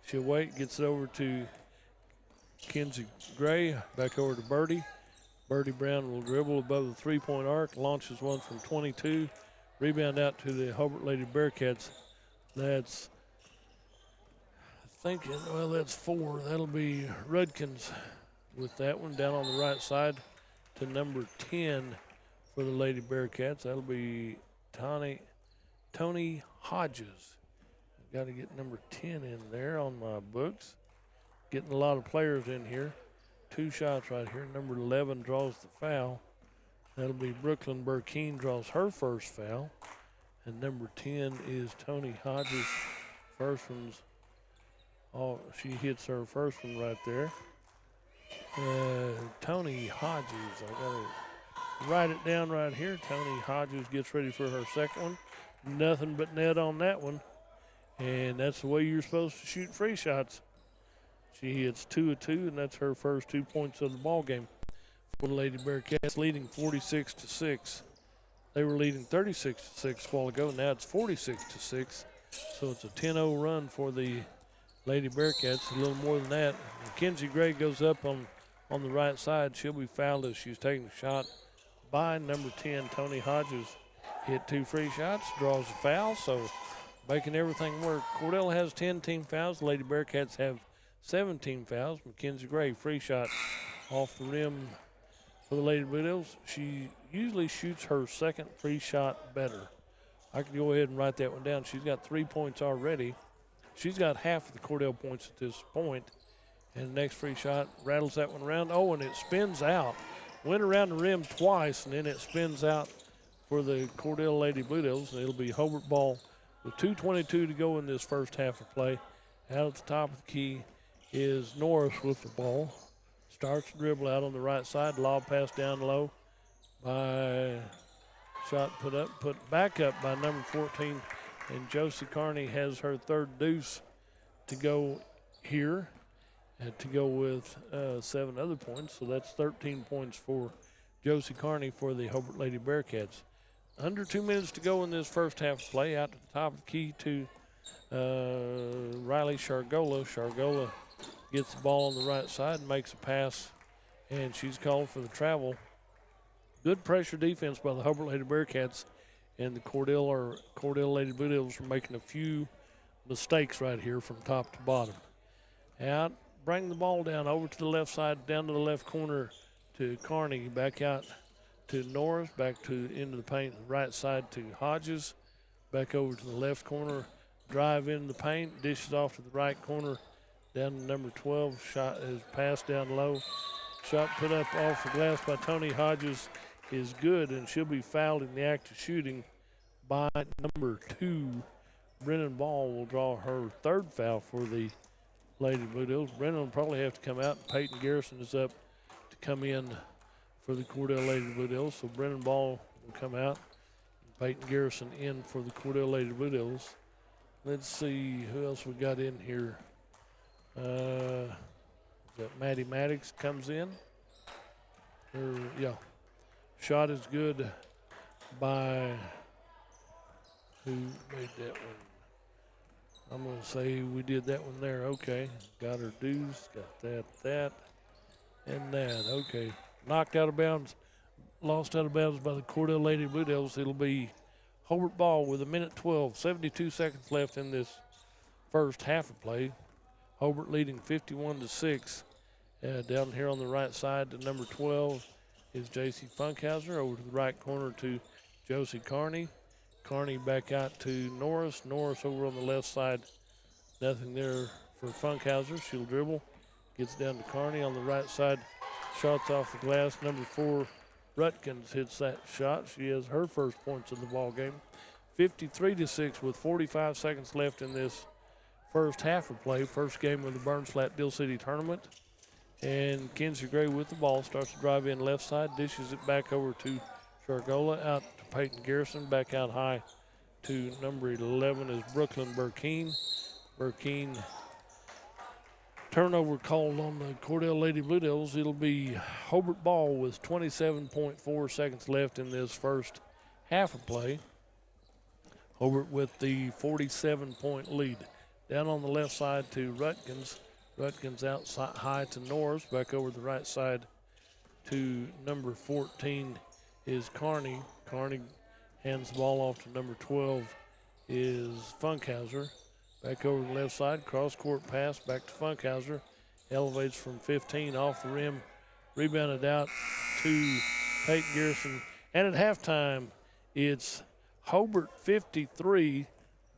She'll wait, gets it over to Kinsey Gray, back over to Birdie. Birdie Brown will dribble above the 3-point arc, launches one from 22. Rebound out to the Hobart Lady Bearcats. That's, that's 4. That'll be Rudkins with that one down on the right side to number 10 for the Lady Bearcats. That'll be Tony Hodges. Got to get number 10 in there on my books. Getting a lot of players in here. 2 shots right here. Number 11 draws the foul. That'll be Brooklyn Burkeen draws her first foul. And number 10 is Tony Hodges. First one's, she hits her first one right there. Tony Hodges. I got to write it down right here. Tony Hodges gets ready for her second one. Nothing but net on that one. And that's the way you're supposed to shoot free shots. She hits 2 of 2, and that's her first 2 points of the ball game. For the Lady Bearcats, leading 46-6. They were leading 36-6 a while ago. Now it's 46-6. So it's a 10-0 run for the Lady Bearcats. A little more than that. Mackenzie Gray goes up on the right side. She'll be fouled as she's taking a shot by number 10, Tony Hodges. Hit 2 free shots, draws a foul, so making everything work. Cordell has 10 team fouls. The Lady Bearcats have 17 fouls. Mackenzie Gray, free shot off the rim for the Lady Blue Devils. She usually shoots her second free shot better. I can go ahead and write that one down. She's got 3 points already. She's got half of the Cordell points at this point. And the next free shot rattles that one around. Oh, and it spins out. Went around the rim twice, and then it spins out for the Cordell Lady Blue Devils. And it'll be Hobart ball with 2:22 to go in this first half of play. Out at the top of the key is Norris with the ball. Starts to dribble out on the right side. Lob pass down low by shot put back up by number 14. And Josie Carney has her third deuce to go here. To go with 7 other points. So that's 13 points for Josie Carney for the Hobart Lady Bearcats. Under 2 minutes to go in this first half of play. Out to the top of the key to Riley Shargola. Shargola gets the ball on the right side and makes a pass, and she's called for the travel. Good pressure defense by the Hobart Lady Bearcats, and the Cordell Lady Blue Devils are making a few mistakes right here from top to bottom. Out. Bring the ball down over to the left side, down to the left corner to Carney, back out to Norris, back to into the paint, right side to Hodges, back over to the left corner, drive into the paint, dishes off to the right corner, down to number 12. Shot is passed down low. Shot put up off the glass by Tony Hodges is good, and she'll be fouled in the act of shooting by number 2. Brennan Ball will draw her third foul for the Lady Blue Devils. Brennan will probably have to come out. Peyton Garrison is up to come in for the Cordell Lady Blue Devils. So Brennan Ball will come out. Peyton Garrison in for the Cordell Lady Blue Devils. Let's see who else we got in here. Got Maddie Maddox comes in. Shot is good by who made that one? I'm going to say we did that one there. Okay. Got her deuce. Got that, and that. Okay. Knocked out of bounds. Lost out of bounds by the Cordell Lady Blue Devils. It'll be Hobart ball with 1:12, 72 seconds left in this first half of play. Hobart leading 51-6. Down here on the right side to number 12 is J.C. Funkhauser. Over to the right corner to Josie Carney. Carney back out to Norris. Norris over on the left side. Nothing there for Funkhauser. She'll dribble. Gets down to Carney on the right side. Shots off the glass. Number 4, Rutkins hits that shot. She has her first points of the ball game. 53-6 with 45 seconds left in this first half of play. First game of the Burns Flat Dill City tournament. And Kenzie Gray with the ball. Starts to drive in left side. Dishes it back over to Shargola. Out to Peyton Garrison. Back out high to number 11 is Brooklyn Burkeen. Burkeen turnover called on the Cordell Lady Blue Devils. It'll be Hobart ball with 27.4 seconds left in this first half of play. Hobart with the 47-point lead. Down on the left side to Rutkins. Rutkins outside high to Norris. Back over the right side to number 14 is Carney. Carney hands the ball off to number 12 is Funkhauser. Back over the left side, cross-court pass back to Funkhauser. Elevates from 15 off the rim. Rebounded out to Peyton Garrison. And at halftime, it's Hobart 53,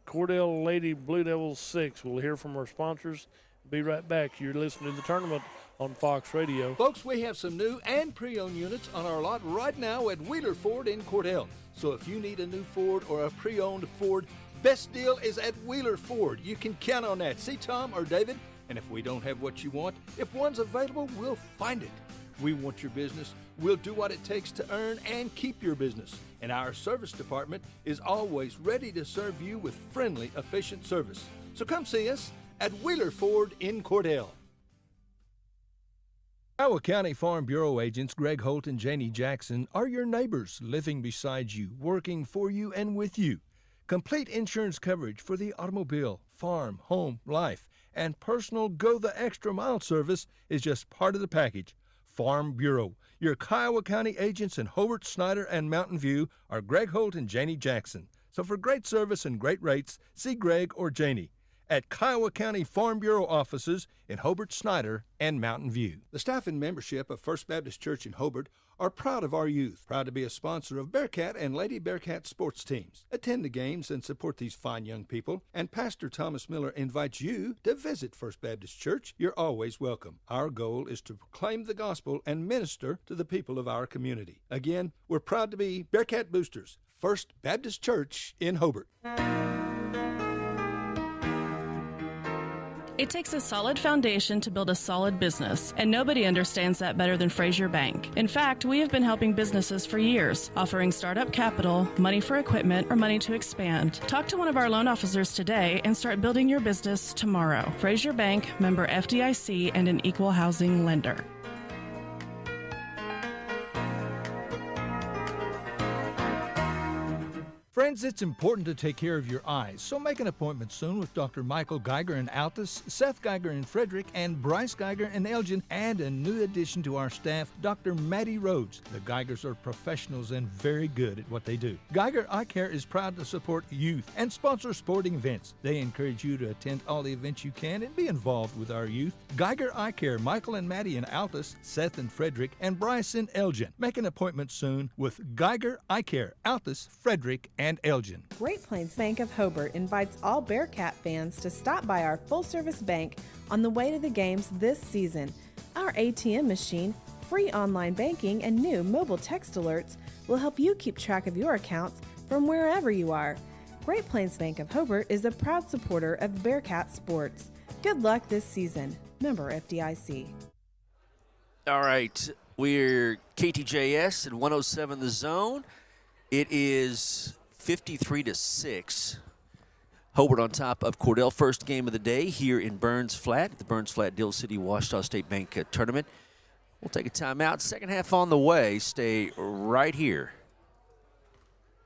Cordell Lady Blue Devils 6. We'll hear from our sponsors. Be right back. You're listening to the tournament on Fox Radio. Folks, we have some new and pre-owned units on our lot right now at Wheeler Ford in Cordell. So if you need a new Ford or a pre-owned Ford, best deal is at Wheeler Ford. You can count on that. See Tom or David, and if we don't have what you want, if one's available, we'll find it. We want your business. We'll do what it takes to earn and keep your business. And our service department is always ready to serve you with friendly, efficient service. So come see us at Wheeler Ford in Cordell. Iowa County Farm Bureau agents Greg Holt and Janie Jackson are your neighbors, living beside you, working for you and with you. Complete insurance coverage for the automobile, farm, home, life, and personal Go the Extra Mile service is just part of the package. Farm Bureau. Your Kiowa County agents in Hobart, Snyder, and Mountain View are Greg Holt and Janie Jackson. So for great service and great rates, see Greg or Janie at Kiowa County Farm Bureau offices in Hobart, Snyder, and Mountain View. The staff and membership of First Baptist Church in Hobart are proud of our youth, proud to be a sponsor of Bearcat and Lady Bearcat sports teams. Attend the games and support these fine young people, and Pastor Thomas Miller invites you to visit First Baptist Church. You're always welcome. Our goal is to proclaim the gospel and minister to the people of our community. Again, we're proud to be Bearcat boosters, First Baptist Church in Hobart. It takes a solid foundation to build a solid business, and nobody understands that better than Frazier Bank. In fact, we have been helping businesses for years, offering startup capital, money for equipment, or money to expand. Talk to one of our loan officers today and start building your business tomorrow. Frazier Bank, member FDIC, and an equal housing lender. Friends, it's important to take care of your eyes, so make an appointment soon with Dr. Michael Geiger in Altus, Seth Geiger in Frederick, and Bryce Geiger in Elgin, and a new addition to our staff, Dr. Maddie Rhodes. The Geigers are professionals and very good at what they do. Geiger Eye Care is proud to support youth and sponsor sporting events. They encourage you to attend all the events you can and be involved with our youth. Geiger Eye Care, Michael and Maddie in Altus, Seth in Frederick, and Bryce in Elgin. Make an appointment soon with Geiger Eye Care, Altus, Frederick, and Elgin. Great Plains Bank of Hobart invites all Bearcat fans to stop by our full-service bank on the way to the games this season. Our ATM machine, free online banking, and new mobile text alerts will help you keep track of your accounts from wherever you are. Great Plains Bank of Hobart is a proud supporter of Bearcat sports. Good luck this season. Member FDIC. All right, we're KTJS at 107 The Zone. It is 53-6. Hobart on top of Cordell, first game of the day here in Burns Flat, the Burns Flat Dill City Washita State Bank tournament. We'll take a timeout. Second half on the way. Stay right here.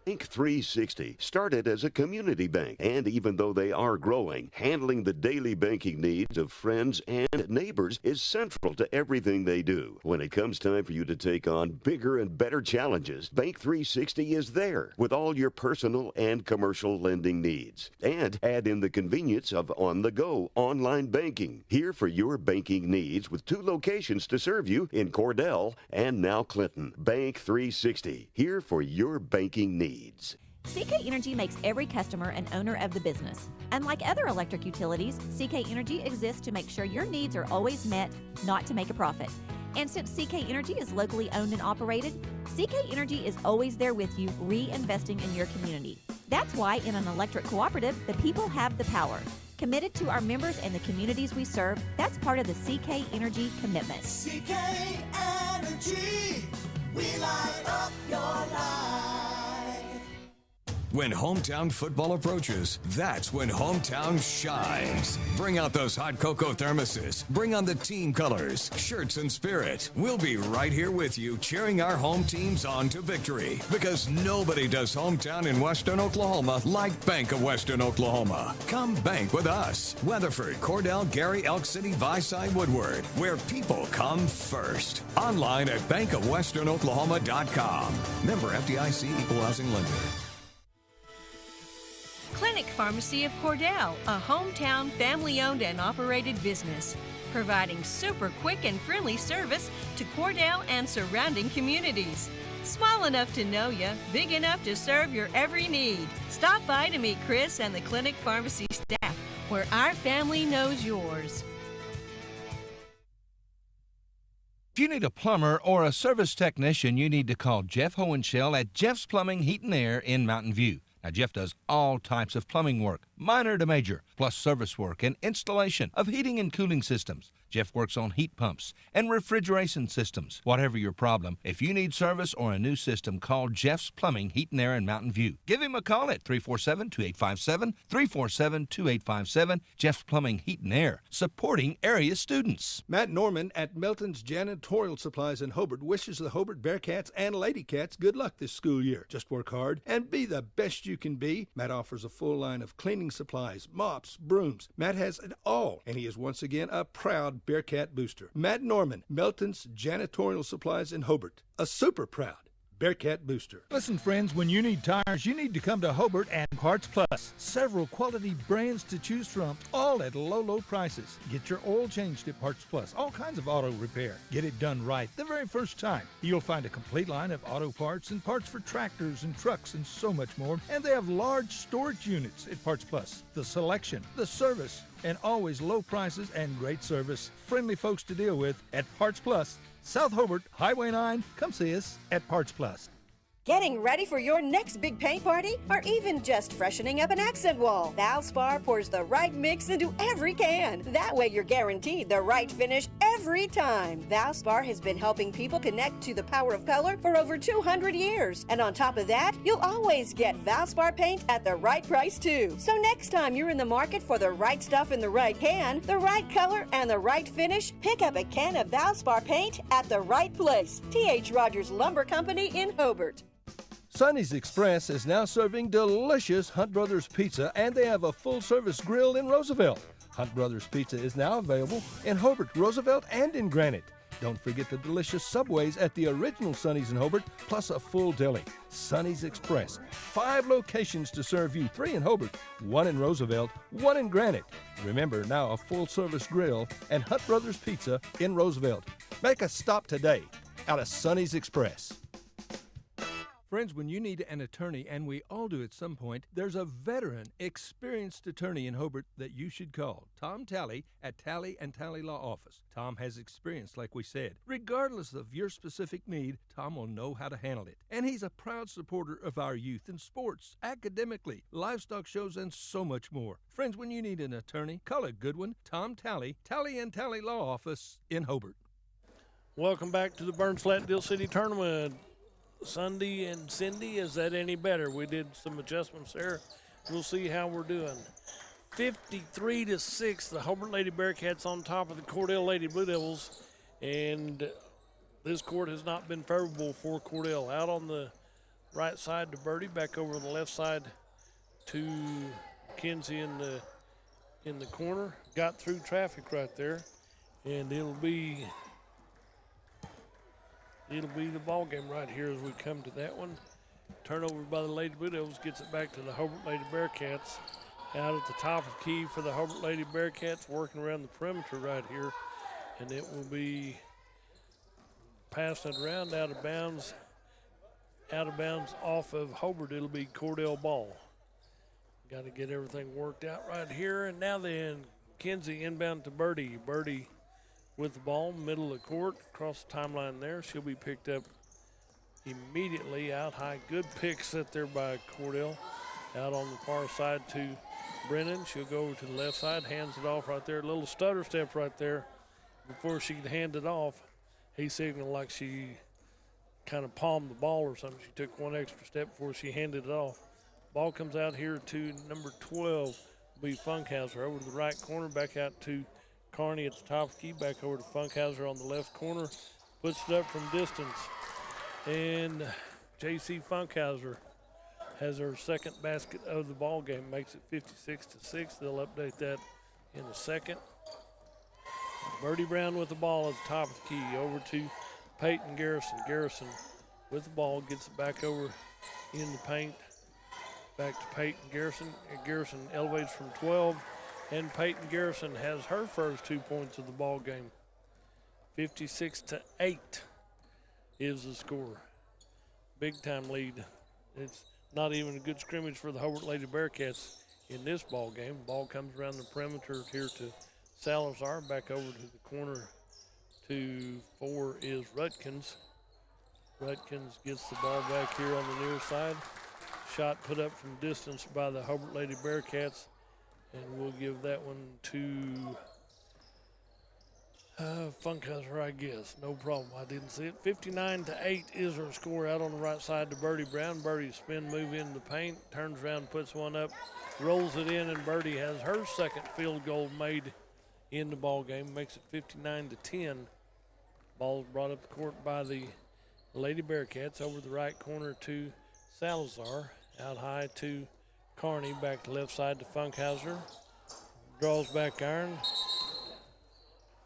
Bank 360 started as a community bank, and even though they are growing, handling the daily banking needs of friends and neighbors is central to everything they do. When it comes time for you to take on bigger and better challenges, Bank 360 is there with all your personal and commercial lending needs. And add in the convenience of on-the-go online banking. Here for your banking needs with 2 locations to serve you in Cordell and now Clinton. Bank 360, here for your banking needs. CK Energy makes every customer an owner of the business. Unlike other electric utilities, CK Energy exists to make sure your needs are always met, not to make a profit. And since CK Energy is locally owned and operated, CK Energy is always there with you, reinvesting in your community. That's why in an electric cooperative, the people have the power. Committed to our members and the communities we serve, that's part of the CK Energy commitment. CK Energy, we light up your life. When hometown football approaches, that's when hometown shines. Bring out those hot cocoa thermoses. Bring on the team colors, shirts, and spirit. We'll be right here with you, cheering our home teams on to victory. Because nobody does hometown in Western Oklahoma like Bank of Western Oklahoma. Come bank with us. Weatherford, Cordell, Gary, Elk City, Viside, Woodward, where people come first. Online at bankofwesternoklahoma.com. Member FDIC, Equal Housing Lender. Clinic Pharmacy of Cordell, a hometown family-owned and operated business, providing super quick and friendly service to Cordell and surrounding communities. Small enough to know you, big enough to serve your every need. Stop by to meet Chris and the Clinic Pharmacy staff, where our family knows yours. If you need a plumber or a service technician, you need to call Jeff Hohenschel at Jeff's Plumbing, Heat and Air in Mountain View. Now, Jeff does all types of plumbing work, minor to major, plus service work and installation of heating and cooling systems. Jeff works on heat pumps and refrigeration systems. Whatever your problem, if you need service or a new system, call Jeff's Plumbing, Heat and Air in Mountain View. Give him a call at 347-2857, 347-2857. Jeff's Plumbing, Heat and Air, supporting area students. Matt Norman at Melton's Janitorial Supplies in Hobart wishes the Hobart Bearcats and Lady Cats good luck this school year. Just work hard and be the best you can be. Matt offers a full line of cleaning supplies, mops, brooms. Matt has it all, and he is once again a proud Bearcat booster. Matt Norman, Melton's Janitorial Supplies in Hobart, a super proud Bearcat booster. Listen, friends, when you need tires, you need to come to Hobart and Parts Plus. Several quality brands to choose from, all at low, low prices. Get your oil changed at Parts Plus. All kinds of auto repair. Get it done right the very first time. You'll find a complete line of auto parts and parts for tractors and trucks and so much more. And they have large storage units at Parts Plus. The selection, the service, and always low prices and great service. Friendly folks to deal with at Parts Plus. South Hobart, Highway 9. Come see us at Parts Plus. Getting ready for your next big paint party? Or even just freshening up an accent wall? Valspar pours the right mix into every can. That way you're guaranteed the right finish every time. Valspar has been helping people connect to the power of color for over 200 years. And on top of that, you'll always get Valspar paint at the right price too. So next time you're in the market for the right stuff in the right can, the right color, and the right finish, pick up a can of Valspar paint at the right place. T.H. Rogers Lumber Company in Hobart. Sonny's Express is now serving delicious Hunt Brothers Pizza, and they have a full-service grill in Roosevelt. Hunt Brothers Pizza is now available in Hobart, Roosevelt, and in Granite. Don't forget the delicious Subways at the original Sonny's in Hobart, plus a full deli. Sonny's Express. 5 locations to serve you, 3 in Hobart, 1 in Roosevelt, 1 in Granite. Remember, now a full-service grill and Hunt Brothers Pizza in Roosevelt. Make a stop today out of Sonny's Express. Friends, when you need an attorney, and we all do at some point, there's a veteran, experienced attorney in Hobart that you should call. Tom Talley at Talley & Talley Law Office. Tom has experience, like we said. Regardless of your specific need, Tom will know how to handle it. And he's a proud supporter of our youth in sports, academically, livestock shows, and so much more. Friends, when you need an attorney, call a good one. Tom Talley, Talley & Talley Law Office in Hobart. Welcome back to the Burns Flat Deal City Tournament. Sunday and Cindy, is that any better? We did some adjustments there. We'll see how we're doing. 53-6, the Hobart Lady Bearcats on top of the Cordell Lady Blue Devils, and this court has not been favorable for Cordell. Out on the right side to Birdie, back over on the left side to Kinsey in the corner. Got through traffic right there, and it'll be the ball game right here as we come to that one. Turnover by the Lady Blue Devils gets it back to the Hobart Lady Bearcats. Out at the top of the key for the Hobart Lady Bearcats, working around the perimeter right here. And it will be passing it around out of bounds off of Hobart. It'll be Cordell ball. Got to get everything worked out right here. And now then, Kinsey inbound to Birdie. Birdie with the ball, middle of the court, across the timeline there. She'll be picked up immediately out high. Good pick set there by Cordell. Out on the far side to Brennan. She'll go over to the left side, hands it off right there. A little stutter step right there before she could hand it off. He signaled like she kind of palmed the ball or something. She took one extra step before she handed it off. Ball comes out here to number 12, be Funkhauser. Over to the right corner, back out to Carney at the top of the key, back over to Funkhauser on the left corner, puts it up from distance. And J.C. Funkhauser has her second basket of the ball game, makes it 56-6. They'll update that in a second. Birdie Brown with the ball at the top of the key, over to Peyton Garrison. Garrison with the ball, gets it back over in the paint. Back to Peyton Garrison. Garrison elevates from 12. And Peyton Garrison has her first 2 points of the ball game. 56-8 is the score. Big time lead. It's not even a good scrimmage for the Hobart Lady Bearcats in this ball game. Ball comes around the perimeter here to Salazar. Back over to the corner to 4 is Rutkins. Rutkins gets the ball back here on the near side. Shot put up from distance by the Hobart Lady Bearcats. And we'll give that one to Funkhauser, I guess. No problem. I didn't see it. 59-8 is her score out on the right side to Birdie Brown. Birdie spin move into the paint, turns around, puts one up, rolls it in, and Birdie has her second field goal made in the ball game. Makes it 59-10. Ball brought up the court by the Lady Bearcats over the right corner to Salazar. Out high to Carney. Back to left side to Funkhauser. Draws back iron.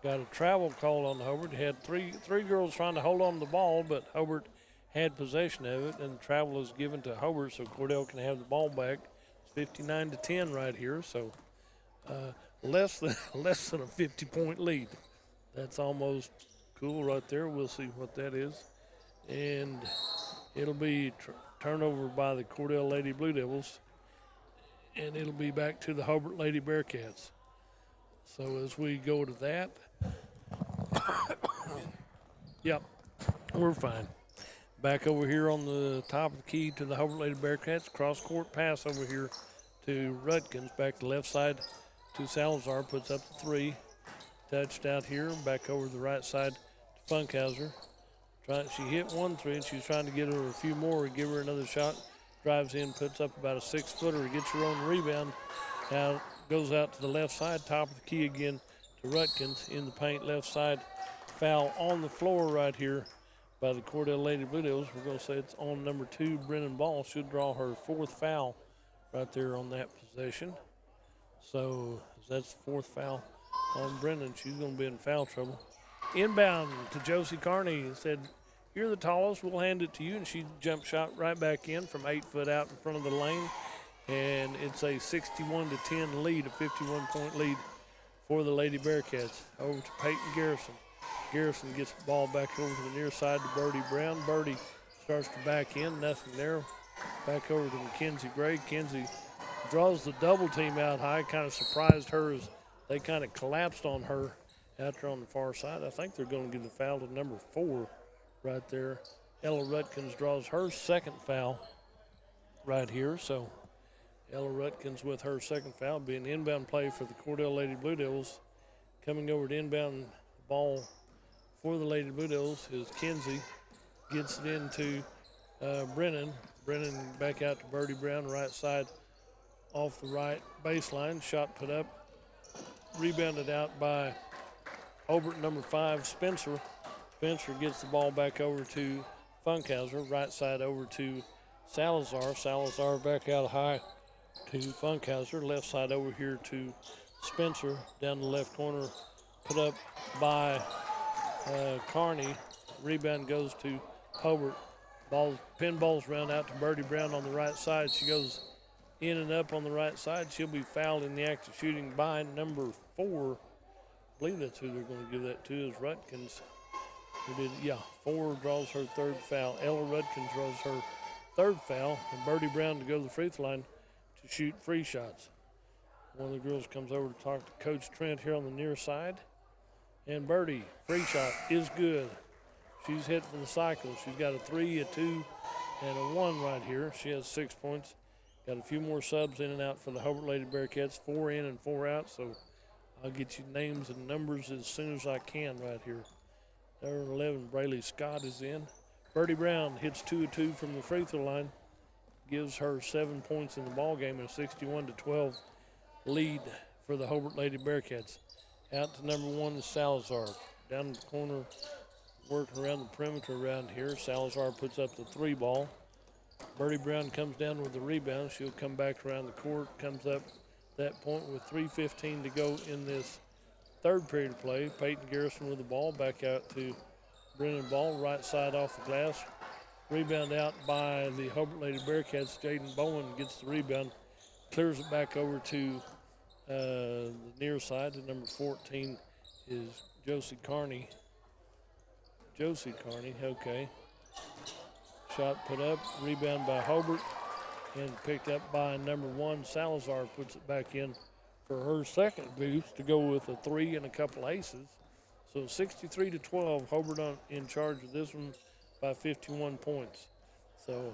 Got a travel call on Hobart. Had three girls trying to hold on to the ball, but Hobart had possession of it, and the travel is given to Hobart so Cordell can have the ball back. It's 59-10 right here, so less than a 50-point lead. That's almost cool right there. We'll see what that is. And it'll be turnover by the Cordell Lady Blue Devils, and it'll be back to the Hobart Lady Bearcats. So as we go to that, yep, we're fine. Back over here on the top of the key to the Hobart Lady Bearcats. Cross-court pass over here to Rutkins. Back to left side to Salazar. Puts up the three. Touched out here. Back over to the right side to Funkhauser. She hit 1 3, and she's trying to get her a few more and give her another shot. Drives in, puts up about a 6-footer. Gets her own rebound. Now goes out to the left side, top of the key again to Rutkins in the paint, left side. Foul on the floor right here by the Cordell Lady Blue Devils. We're going to say it's on number 2, Brennan Ball. Should draw her 4th foul right there on that possession. So that's the 4th foul on Brennan. She's going to be in foul trouble. Inbound to Josie Carney. Said, "You're the tallest, we'll hand it to you." And she jump shot right back in from 8 foot out in front of the lane. And it's a 61-10 lead, a 51-point lead for the Lady Bearcats. Over to Peyton Garrison. Garrison gets the ball back over to the near side to Birdie Brown. Birdie starts to back in, nothing there. Back over to Mackenzie Gray. Kenzie draws the double team out high, kind of surprised her as they kind of collapsed on her out there on the far side. I think they're going to give the foul to number 4 right there. Ella Rutkins draws her second foul right here, so Ella Rutkins with her second foul, being inbound play for the Cordell Lady Blue Devils. Coming over to inbound ball for the Lady Blue Devils is Kinsey. Gets it into Brennan. Brennan back out to Birdie Brown, right side off the right baseline. Shot put up. Rebounded out by Hobart number 5, Spencer. Spencer gets the ball back over to Funkhauser. Right side over to Salazar. Salazar back out high to Funkhauser. Left side over here to Spencer. Down the left corner, put up by Carney. Rebound goes to Hobart. Pinballs round out to Birdie Brown on the right side. She goes in and up on the right side. She'll be fouled in the act of shooting by number 4. I believe that's who they're going to give that to, is Rutkins. 4 draws her 3rd foul. Ella Rutkins draws her 3rd foul, and Birdie Brown to go to the free throw line to shoot free shots. One of the girls comes over to talk to Coach Trent here on the near side. And Birdie, free shot is good. She's hit for the cycle. She's got a 3, a 2, and a 1 right here. She has 6 points. Got a few more subs in and out for the Hobart Lady Bearcats, 4 in and 4 out. So I'll get you names and numbers as soon as I can right here. Number 11, Braylee Scott is in. Birdie Brown hits 2 of 2 from the free throw line. Gives her 7 points in the ball game and a 61-12 lead for the Hobart Lady Bearcats. Out to number 1 is Salazar. Down the corner, working around the perimeter around here. Salazar puts up the 3 ball. Birdie Brown comes down with the rebound. She'll come back around the court, comes up that point with 3:15 to go in this 3rd period of play. Peyton Garrison with the ball, back out to Brennan Ball, right side off the glass. Rebound out by the Hobart Lady Bearcats. Jaden Bowen gets the rebound, clears it back over to the near side. To number 14 is Josie Carney. Okay. Shot put up, rebound by Hobart, and picked up by number 1. Salazar puts it back in for her second boost to go with a 3 and a couple aces. So 63-12, Hobart in charge of this one by 51 points. So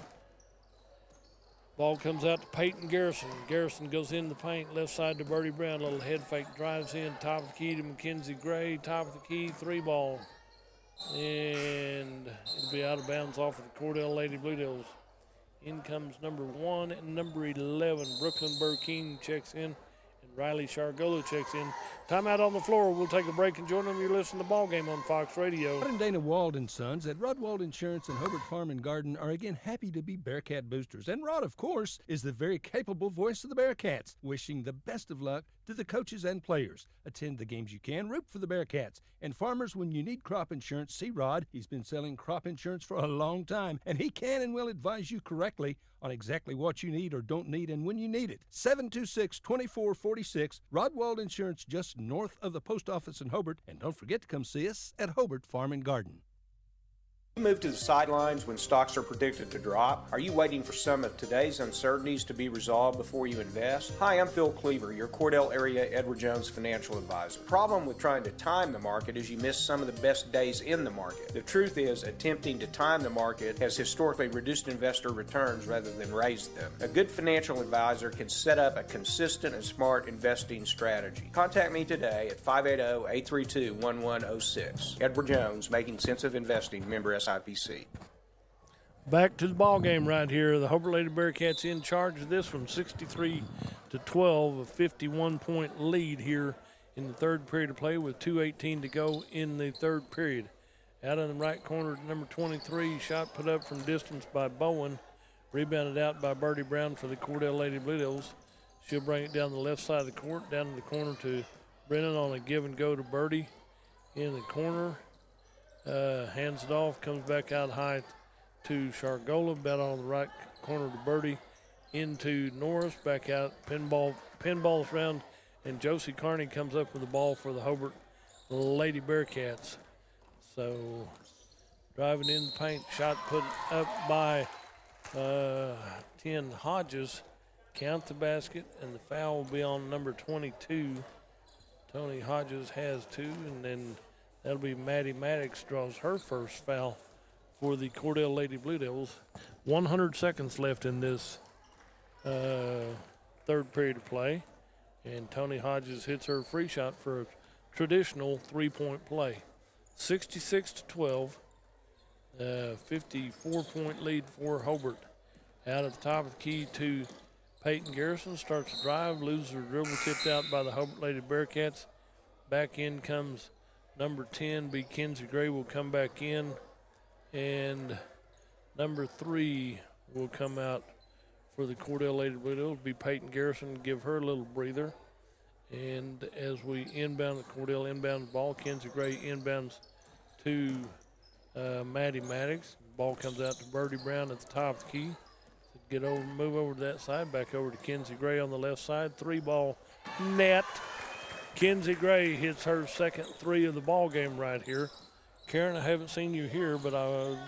Ball comes out to Peyton Garrison. Garrison goes in the paint, left side to Birdie Brown. Little head fake, drives in, top of the key to Mackenzie Gray. Top of the key, 3-ball. And it'll be out of bounds off of the Cordell Lady Blue Devils. In comes number 1 and number 11. Brooklyn Burkeen checks in, and Riley Shargolo checks in. Timeout on the floor. We'll take a break and join them. You're listening to Ball Game on Fox Radio. Rod and Dana Wald & Sons at Rod Wald Insurance and Hobart Farm and Garden are again happy to be Bearcat boosters. And Rod, of course, is the very capable voice of the Bearcats, wishing the best of luck to the coaches and players. Attend the games you can, root for the Bearcats. And farmers, when you need crop insurance, see Rod. He's been selling crop insurance for a long time, and he can and will advise you correctly on exactly what you need or don't need and when you need it. 726-2446, Rod Wald Insurance, just north of the post office in Hobart. And don't forget to come see us at Hobart Farm and Garden. You move to the sidelines when stocks are predicted to drop? Are you waiting for some of today's uncertainties to be resolved before you invest? Hi, I'm Phil Cleaver, your Cordell area Edward Jones financial advisor. The problem with trying to time the market is you miss some of the best days in the market. The truth is, attempting to time the market has historically reduced investor returns rather than raised them. A good financial advisor can set up a consistent and smart investing strategy. Contact me today at 580-832-1106. Edward Jones, Making Sense of Investing, member SIPC. Back to the ball game right here. The Hobart Lady Bearcats in charge of this one, 63-12, a 51-point lead here in the third period of play with 2:18 to go in the third period. Out in the right corner, number 23, shot put up from distance by Bowen, rebounded out by Birdie Brown for the Cordell Lady Blue Devils. She'll bring it down the left side of the court, down to the corner to Brennan on a give and go to Birdie in the corner. Hands it off, comes back out high to Shargola, about on the right corner to Birdie, into Norris, back out, pinballs around, and Josie Carney comes up with the ball for the Hobart Lady Bearcats. So, driving in the paint, shot put up by 10 Hodges, count the basket, and the foul will be on number 22. Tony Hodges has 2, and then that'll be Maddie Maddox draws her first foul for the Cordell Lady Blue Devils. 100 seconds left in this third period of play. And Tony Hodges hits her free shot for a traditional three-point play. 66-12, 54-point lead for Hobart. Out at the top of the key to Peyton Garrison, starts to drive, loses her dribble, tipped out by the Hobart Lady Bearcats. Back in comes number 10, B. Kenzie Gray, will come back in, and number 3 will come out for the Cordell Lady Blue Devils. Be Peyton Garrison, give her a little breather. And as we inbound, the Cordell inbounds ball, Kenzie Gray inbounds to Maddie Maddox. Ball comes out to Birdie Brown at the top of the key. Move over to that side, back over to Kenzie Gray on the left side. 3-ball net. Kenzie Gray hits her second 3 of the ball game right here. Karen, I haven't seen you here, but you're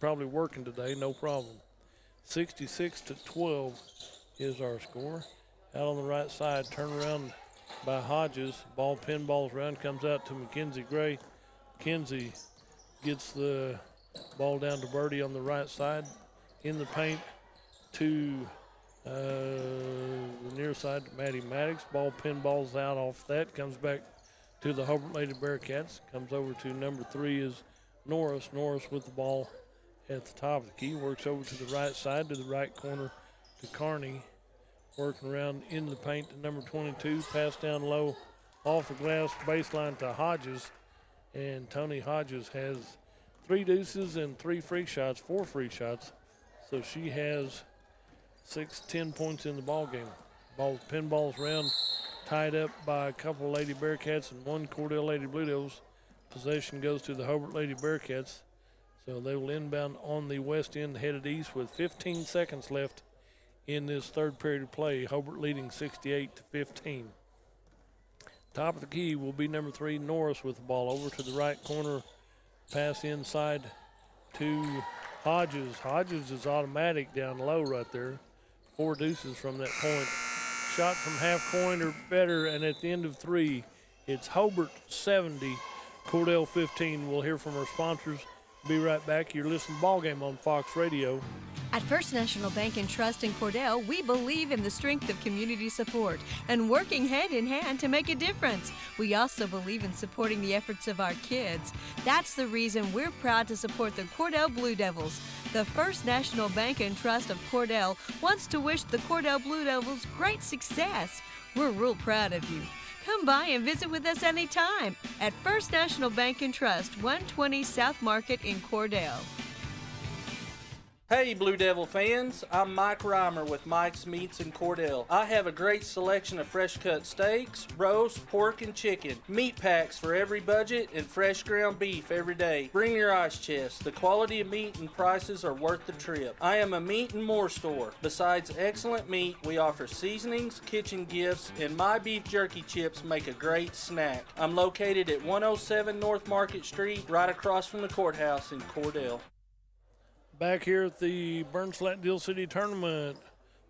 probably working today, no problem. 66-12 is our score. Out on the right side, turn around by Hodges. Ball pinballs around, comes out to Mackenzie Gray. Kenzie gets the ball down to Birdie on the right side. In the paint to the near side to Maddie Maddox. Ball pinballs out off that. Comes back to the Hobart Lady Bearcats. Comes over to number 3 is Norris. Norris with the ball at the top of the key. Works over to the right side to the right corner to Carney. Working around in the paint to number 22. Pass down low off the glass baseline to Hodges. And Tony Hodges has 3 deuces and 4 free shots. So she has 10 points in the ball game. Pinballs around, tied up by a couple of Lady Bearcats and 1 Cordell Lady Blue Devils. Possession goes to the Hobart Lady Bearcats. So they will inbound on the west end, headed east with 15 seconds left in this third period of play. Hobart leading 68-15. Top of the key will be number 3, Norris, with the ball over to the right corner. Pass inside to Hodges. Hodges is automatic down low right there. 4 deuces from that point. Shot from half point or better, and at the end of 3, it's Hobart 70, Cordell 15. We'll hear from our sponsors. Be right back. You're listening to Ball Game on Fox Radio. At First National Bank and Trust in Cordell, we believe in the strength of community support and working hand in hand to make a difference. We also believe in supporting the efforts of our kids. That's the reason we're proud to support the Cordell Blue Devils. The First National Bank and Trust of Cordell wants to wish the Cordell Blue Devils great success. We're real proud of you. Come by and visit with us anytime at First National Bank and Trust, 120 South Market in Cordell. Hey Blue Devil fans, I'm Mike Reimer with Mike's Meats in Cordell. I have a great selection of fresh cut steaks, roast, pork, and chicken, meat packs for every budget, and fresh ground beef every day. Bring your ice chest. The quality of meat and prices are worth the trip. I am a meat and more store. Besides excellent meat, we offer seasonings, kitchen gifts, and my beef jerky chips make a great snack. I'm located at 107 North Market Street, right across from the courthouse in Cordell. Back here at the Burns Flat Deal City Tournament,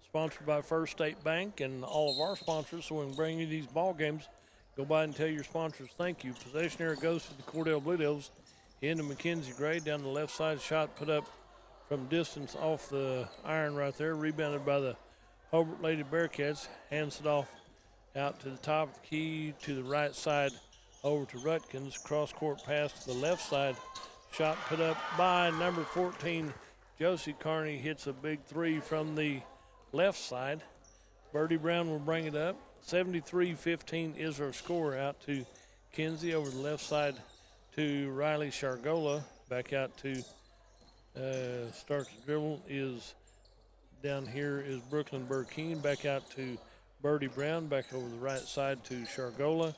sponsored by First State Bank and all of our sponsors, so we can bring you these ball games. Go by and tell your sponsors thank you. Possession here goes to the Cordell Blue Devils. Into Mackenzie Gray down the left side. Shot put up from distance off the iron right there. Rebounded by the Hobart Lady Bearcats. Hands it off out to the top of the key to the right side over to Rutkins. Cross court pass to the left side. Shot put up by number 14, Josie Carney, hits a big three from the left side. Birdie Brown will bring it up. 73-15 is our score out to Kinsey over the left side to Riley Shargola. Back out to start the dribble is down here is Brooklyn Burkeen. Back out to Birdie Brown. Back over the right side to Shargola.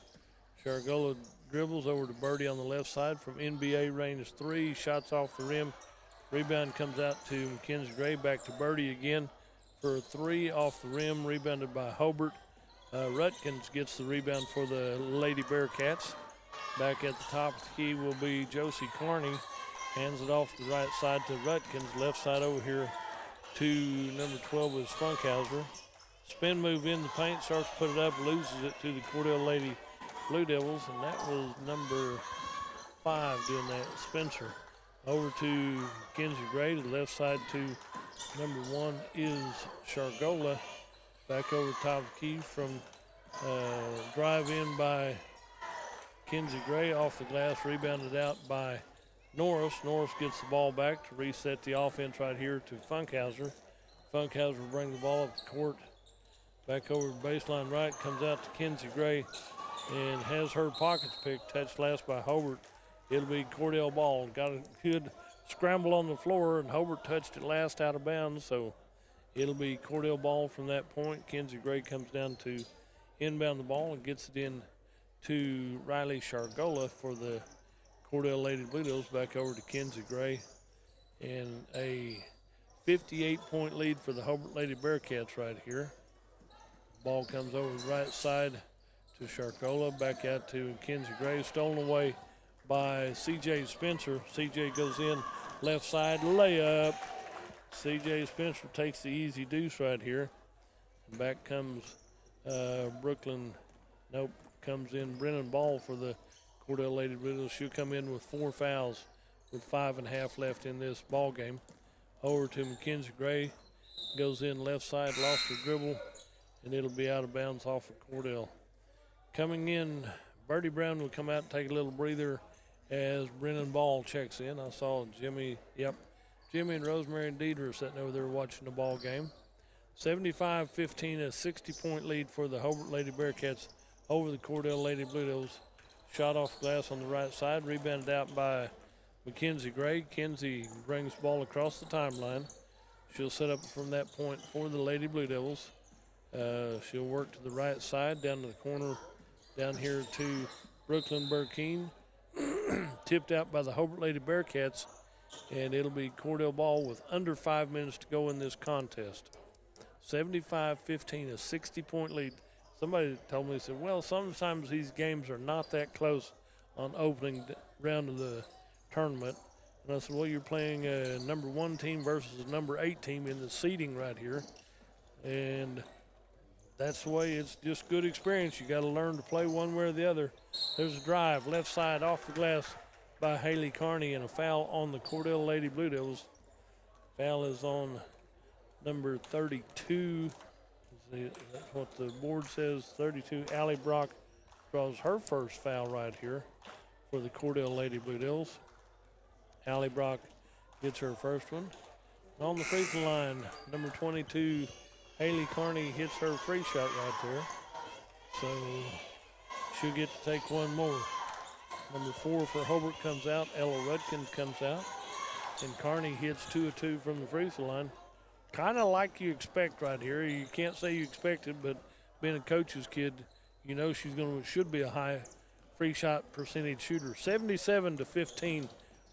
Shargola dribbles over to Birdie on the left side from NBA range 3. Shots off the rim. Rebound comes out to Mackenzie Gray. Back to Birdie again for a 3 off the rim. Rebounded by Hobart. Rutkins gets the rebound for the Lady Bearcats. Back at the top of the key will be Josie Carney. Hands it off the right side to Rutkins. Left side over here to number 12 is Funkhauser. Spin move in the paint. Starts to put it up. Loses it to the Cordell Lady Blue Devils, and that was number 5 doing that, Spencer. Over to Kinsey Gray to the left side to number 1 is Shargola. Back over the top of the key from drive in by Kinsey Gray off the glass, rebounded out by Norris. Norris gets the ball back to reset the offense right here to Funkhauser. Funkhauser will bring the ball up the court. Back over the baseline right, comes out to Kinsey Gray and has her pockets picked. Touched last by Hobart. It'll be Cordell ball. Got a good scramble on the floor, and Hobart touched it last out of bounds, so it'll be Cordell ball from that point. Kinsey Gray comes down to inbound the ball and gets it in to Riley Shargola for the Cordell Lady Blue Devils. Back over to Kinsey Gray, and a 58-point lead for the Hobart Lady Bearcats right here. Ball comes over the right side to Shargola, back out to Kinsey Gray, stolen away by C.J. Spencer. C.J. goes in, left side layup. C.J. Spencer takes the easy deuce right here. And back comes comes in Brennan Ball for the Cordell Lady Blue Devils. She'll come in with 4 fouls with 5.5 left in this ball game. Over to Mackenzie Gray, goes in left side, lost her dribble, and it'll be out of bounds off of Cordell. Coming in, Birdie Brown will come out and take a little breather as Brennan Ball checks in. I saw Jimmy and Rosemary and Deidre sitting over there watching the ball game. 75-15, a 60-point lead for the Hobart Lady Bearcats over the Cordell Lady Blue Devils. Shot off glass on the right side, rebounded out by Mackenzie Gray. Kinsey brings the ball across the timeline. She'll set up from that point for the Lady Blue Devils. She'll work to the right side, down to the corner, down here to Brooklyn Burkeen. Tipped out by the Hobart Lady Bearcats, and it'll be Cordell ball with under 5 minutes to go in this contest. 75-15, a 60-point lead. Somebody told me, said, well, sometimes these games are not that close on opening round of the tournament. And I said, well, you're playing a number 1 team versus a number 8 team in the seeding right here. And that's the way. It's just good experience. You got to learn to play one way or the other. There's a drive, left side off the glass by Haley Carney, and a foul on the Cordell Lady Blue Devils. Foul is on number 32. That's what the board says. 32. Allie Brock draws her first foul right here for the Cordell Lady Blue Devils. Allie Brock gets her first one. On the free throw line, number 22, Haley Carney hits her free shot right there. So she'll get to take one more. Number 4 for Hobart comes out. Ella Rudkins comes out. And Carney hits 2 of 2 from the free throw line. Kind of like you expect right here. You can't say you expect it, but being a coach's kid, you know should be a high free shot percentage shooter. 77-15.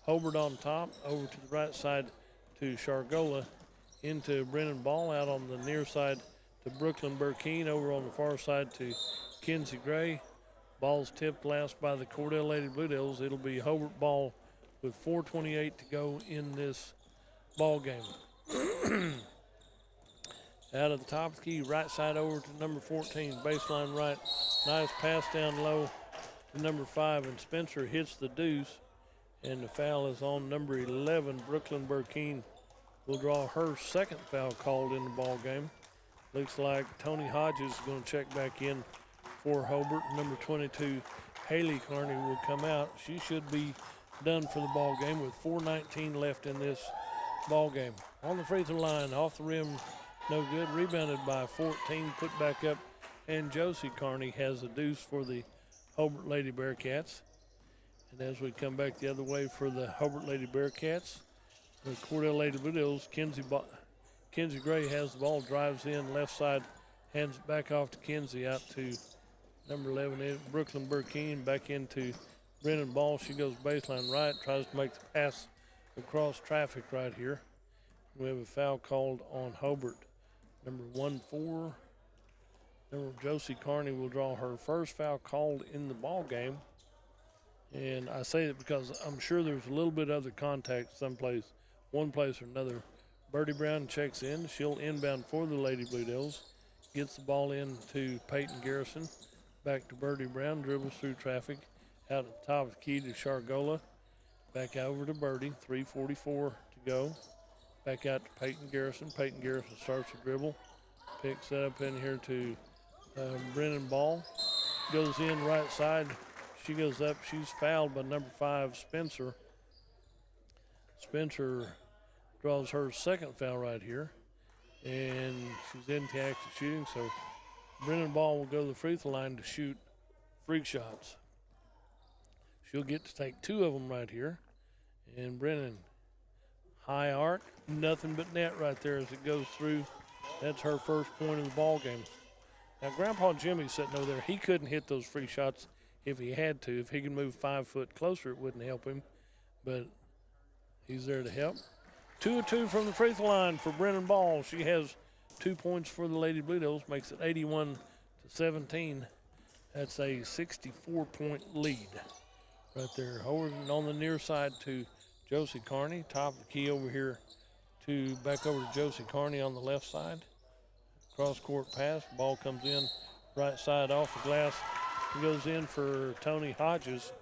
Hobart on top. Over to the right side to Shargola. Into Brennan Ball out on the near side to Brooklyn Burkeen. Over on the far side to Kinsey Gray. Ball's tipped last by the Cordell Lady Blue Devils. It'll be Hobart ball with 4:28 to go in this ball game. Out of the top of the key, right side over to number 14, baseline right. Nice pass down low to number 5, and Spencer hits the deuce, and the foul is on number 11, Brooklyn Burkeen. Will draw her second foul called in the ball game. Looks like Tony Hodges is going to check back in for Hobart. Number 22, Haley Carney will come out. She should be done for the ball game with 4:19 left in this ball game. On the free throw line, off the rim, no good. Rebounded by 14, put back up, and Josie Carney has a deuce for the Hobart Lady Bearcats. And as we come back the other way for the Hobart Lady Bearcats, the Cordell Lady Blue Devils, Kinsey Gray has the ball, drives in, left side, hands it back off to Kinsey, out to number 11, Brooklyn Burkeen, back into Brennan Ball. She goes baseline right, tries to make the pass across traffic right here. We have a foul called on Hobart. Number 14, number Josie Carney will draw her first foul called in the ball game. And I say it because I'm sure there's a little bit of other contact someplace, one place or another. Birdie Brown checks in. She'll inbound for the Lady Blue Devils. Gets the ball in to Peyton Garrison. Back to Birdie Brown, dribbles through traffic. Out at the top of the key to Shargola. Back over to Birdie, 3:44 to go. Back out to Peyton Garrison. Peyton Garrison starts the dribble. Picks it up in here to Brennan Ball. Goes in right side. She goes up. She's fouled by number 5, Spencer. Spencer draws her second foul right here. And she's into active shooting. So Brennan Ball will go to the free throw line to shoot freak shots. She'll get to take 2 of them right here. And Brennan, high arc, nothing but net right there as it goes through. That's her first point of the ball game. Now, Grandpa Jimmy's sitting over there. He couldn't hit those free shots if he had to. If he could move 5 foot closer, it wouldn't help him. But he's there to help. 2 of 2 from the free throw line for Brennan Ball. She has 2 points for the Lady Blue Devils, makes it 81-17. That's a 64-point lead right there. Over on the near side to Josie Carney. Top of the key over here to back over to Josie Carney on the left side. Cross court pass. Ball comes in right side off the glass. It goes in for Tony Hodges.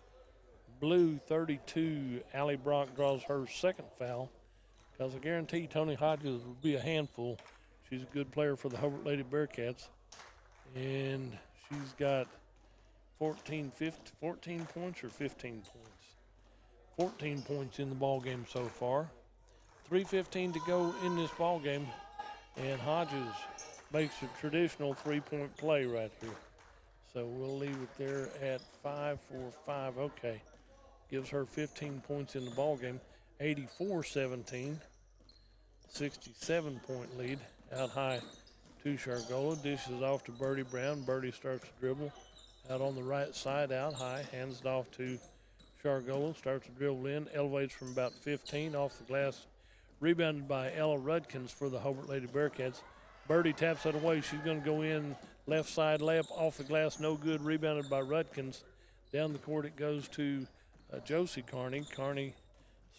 Blue 32. Allie Brock draws her second foul. Because I guarantee Tony Hodges will be a handful. She's a good player for the Hobart Lady Bearcats. And she's got 14 points or 15 points. 14 points in the ball game so far. 3:15 to go in this ball game. And Hodges makes a traditional 3-point play right here. So we'll leave it there at 5-4-5. Okay. Gives her 15 points in the ball game. 84-17. 67-point lead. Out high to Shargola. Dishes off to Birdie Brown. Birdie starts to dribble. Out on the right side, out high. Hands it off to Shargola. Starts to dribble in. Elevates from about 15 off the glass. Rebounded by Ella Rudkins for the Hobart Lady Bearcats. Birdie taps that away. She's going to go in left side layup off the glass. No good. Rebounded by Rudkins. Down the court it goes to Josie Carney. Carney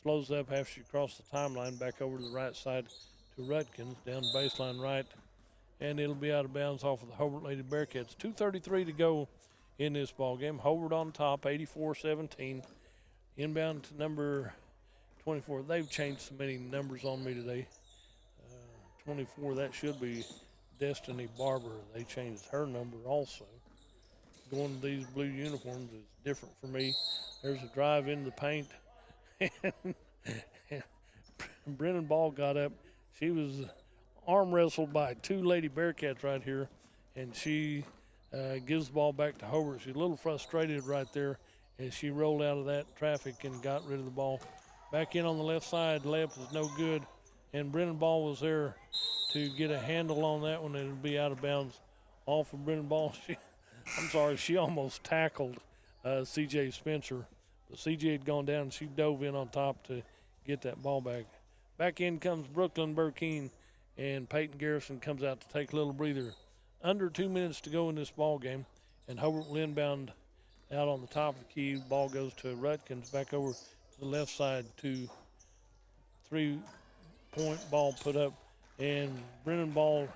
slows up after she crossed the timeline. Back over to the right side to Rudkins. Down baseline right. And it'll be out of bounds off of the Hobart Lady Bearcats. 2:33 to go in this ball game. Hobart on top, 84-17. Inbound to number 24. They've changed so many numbers on me today. 24, that should be Destiny Barber. They changed her number also. Going to these blue uniforms is different for me. There's a drive into the paint. And Brennan Ball got up. She was arm wrestled by two Lady Bearcats right here, and she gives the ball back to Hobart. She's a little frustrated right there, and she rolled out of that traffic and got rid of the ball. Back in on the left side, layup was no good, and Brennan Ball was there to get a handle on that one, and it'd be out of bounds off of Brennan Ball. She almost tackled C.J. Spencer, but C.J. had gone down, and she dove in on top to get that ball back. Back in comes Brooklyn Burkeen, and Peyton Garrison comes out to take a little breather. Under 2 minutes to go in this ball game, and Hobart will inbound out on the top of the key. Ball goes to Rutkins, back over to the left side to 3-point ball put up, and Brennan Ball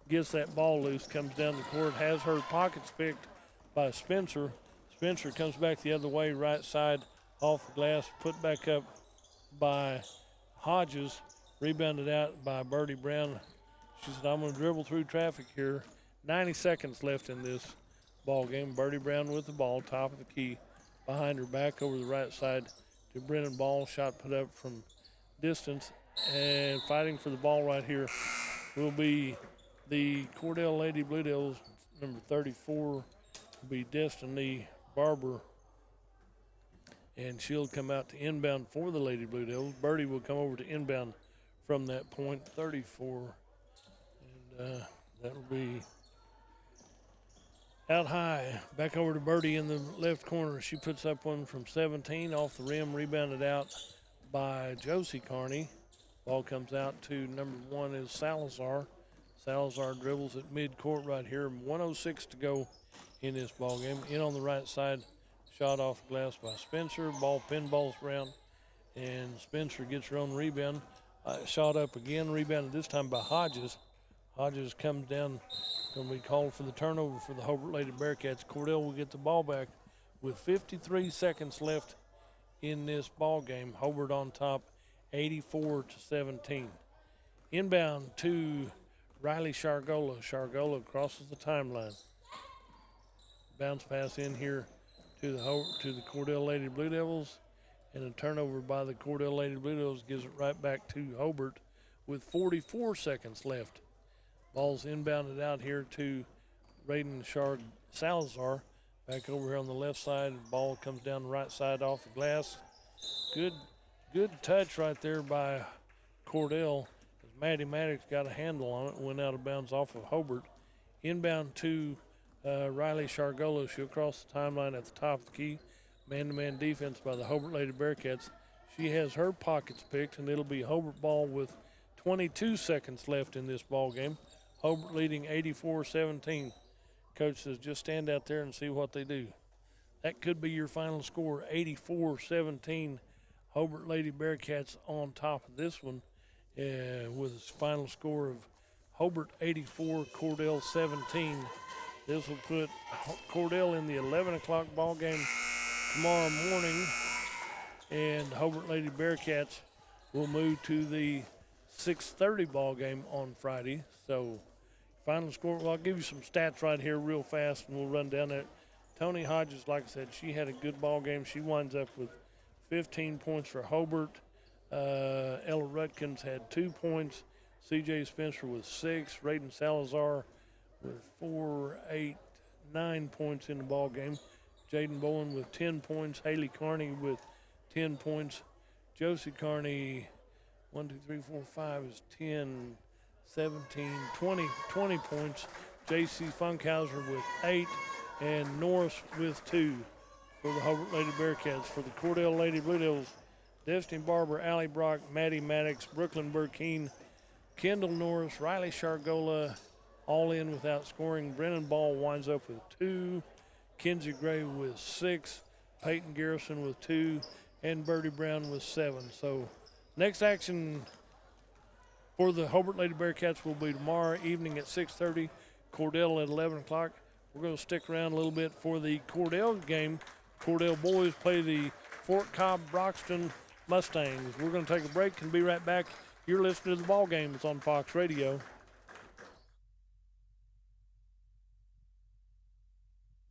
gets that ball loose, comes down the court, has her pockets picked by Spencer. Spencer comes back the other way, right side, off the glass, put back up by Hodges, rebounded out by Birdie Brown. She said, I'm going to dribble through traffic here. 90 seconds left in this ball game. Birdie Brown with the ball, top of the key, behind her back over the right side to Brennan Ball. Shot put up from distance, and fighting for the ball right here will be the Cordell Lady Blue Devils. Number 34 will be Destiny Barber, and she'll come out to inbound for the Lady Blue Devils. Birdie will come over to inbound from that point, 34, and that will be out high. Back over to Birdie in the left corner. She puts up one from 17 off the rim, rebounded out by Josie Carney. Ball comes out to number 1 is Salazar. Salazar dribbles at midcourt right here. 1:06 to go in this ball game. In on the right side, shot off glass by Spencer. Ball pinballs around, and Spencer gets her own rebound. Shot up again, rebounded this time by Hodges. Hodges comes down, going to be called for the turnover for the Hobart Lady Bearcats. Cordell will get the ball back with 53 seconds left in this ball game. Hobart on top, 84-17. Inbound to Riley Shargola. Shargola crosses the timeline. Bounce pass in here to the Cordell Lady Blue Devils, and a turnover by the Cordell Lady Blue Devils gives it right back to Hobart with 44 seconds left. Ball's inbounded out here to Raiden Salazar. Back over here on the left side. Ball comes down the right side off the glass. Good touch right there by Cordell. As Maddie Maddox got a handle on it, went out of bounds off of Hobart. Inbound to Riley Shargola. She'll cross the timeline at the top of the key. Man-to-man defense by the Hobart Lady Bearcats. She has her pockets picked, and it'll be Hobart ball with 22 seconds left in this ball game. Hobart leading 84-17. Coach says just stand out there and see what they do. That could be your final score, 84-17. Hobart Lady Bearcats on top of this one with a final score of Hobart 84, Cordell 17. This will put Cordell in the 11 o'clock ball game tomorrow morning, and Hobart Lady Bearcats will move to the 6:30 ball game on Friday. So final score, well, I'll give you some stats right here real fast, and we'll run down that. Tony Hodges, like I said, she had a good ball game. She winds up with 15 points for Hobart. Ella Rutkins had 2 points. C.J. Spencer with 6. Raiden Salazar with 4, 8, 9 points in the ball game. Jaden Bowen with 10 points. Haley Carney with 10 points. Josie Carney, 1, 2, 3, 4, 5 is 10, 17, 20 points. J.C. Funkhauser with 8, and Norris with 2 for the Hobart Lady Bearcats. For the Cordell Lady Blue Devils, Destiny Barber, Allie Brock, Maddie Maddox, Brooklyn Burkeen, Kendall Norris, Riley Shargola, all in without scoring. Brennan Ball winds up with 2. Kinsey Gray with 6. Peyton Garrison with 2. And Birdie Brown with 7. So next action for the Hobart Lady Bearcats will be tomorrow evening at 6:30. Cordell at 11 o'clock. We're going to stick around a little bit for the Cordell game. Cordell boys play the Fort Cobb Broxton Mustangs. We're going to take a break and be right back. You're listening to the ball game. It's on Fox Radio.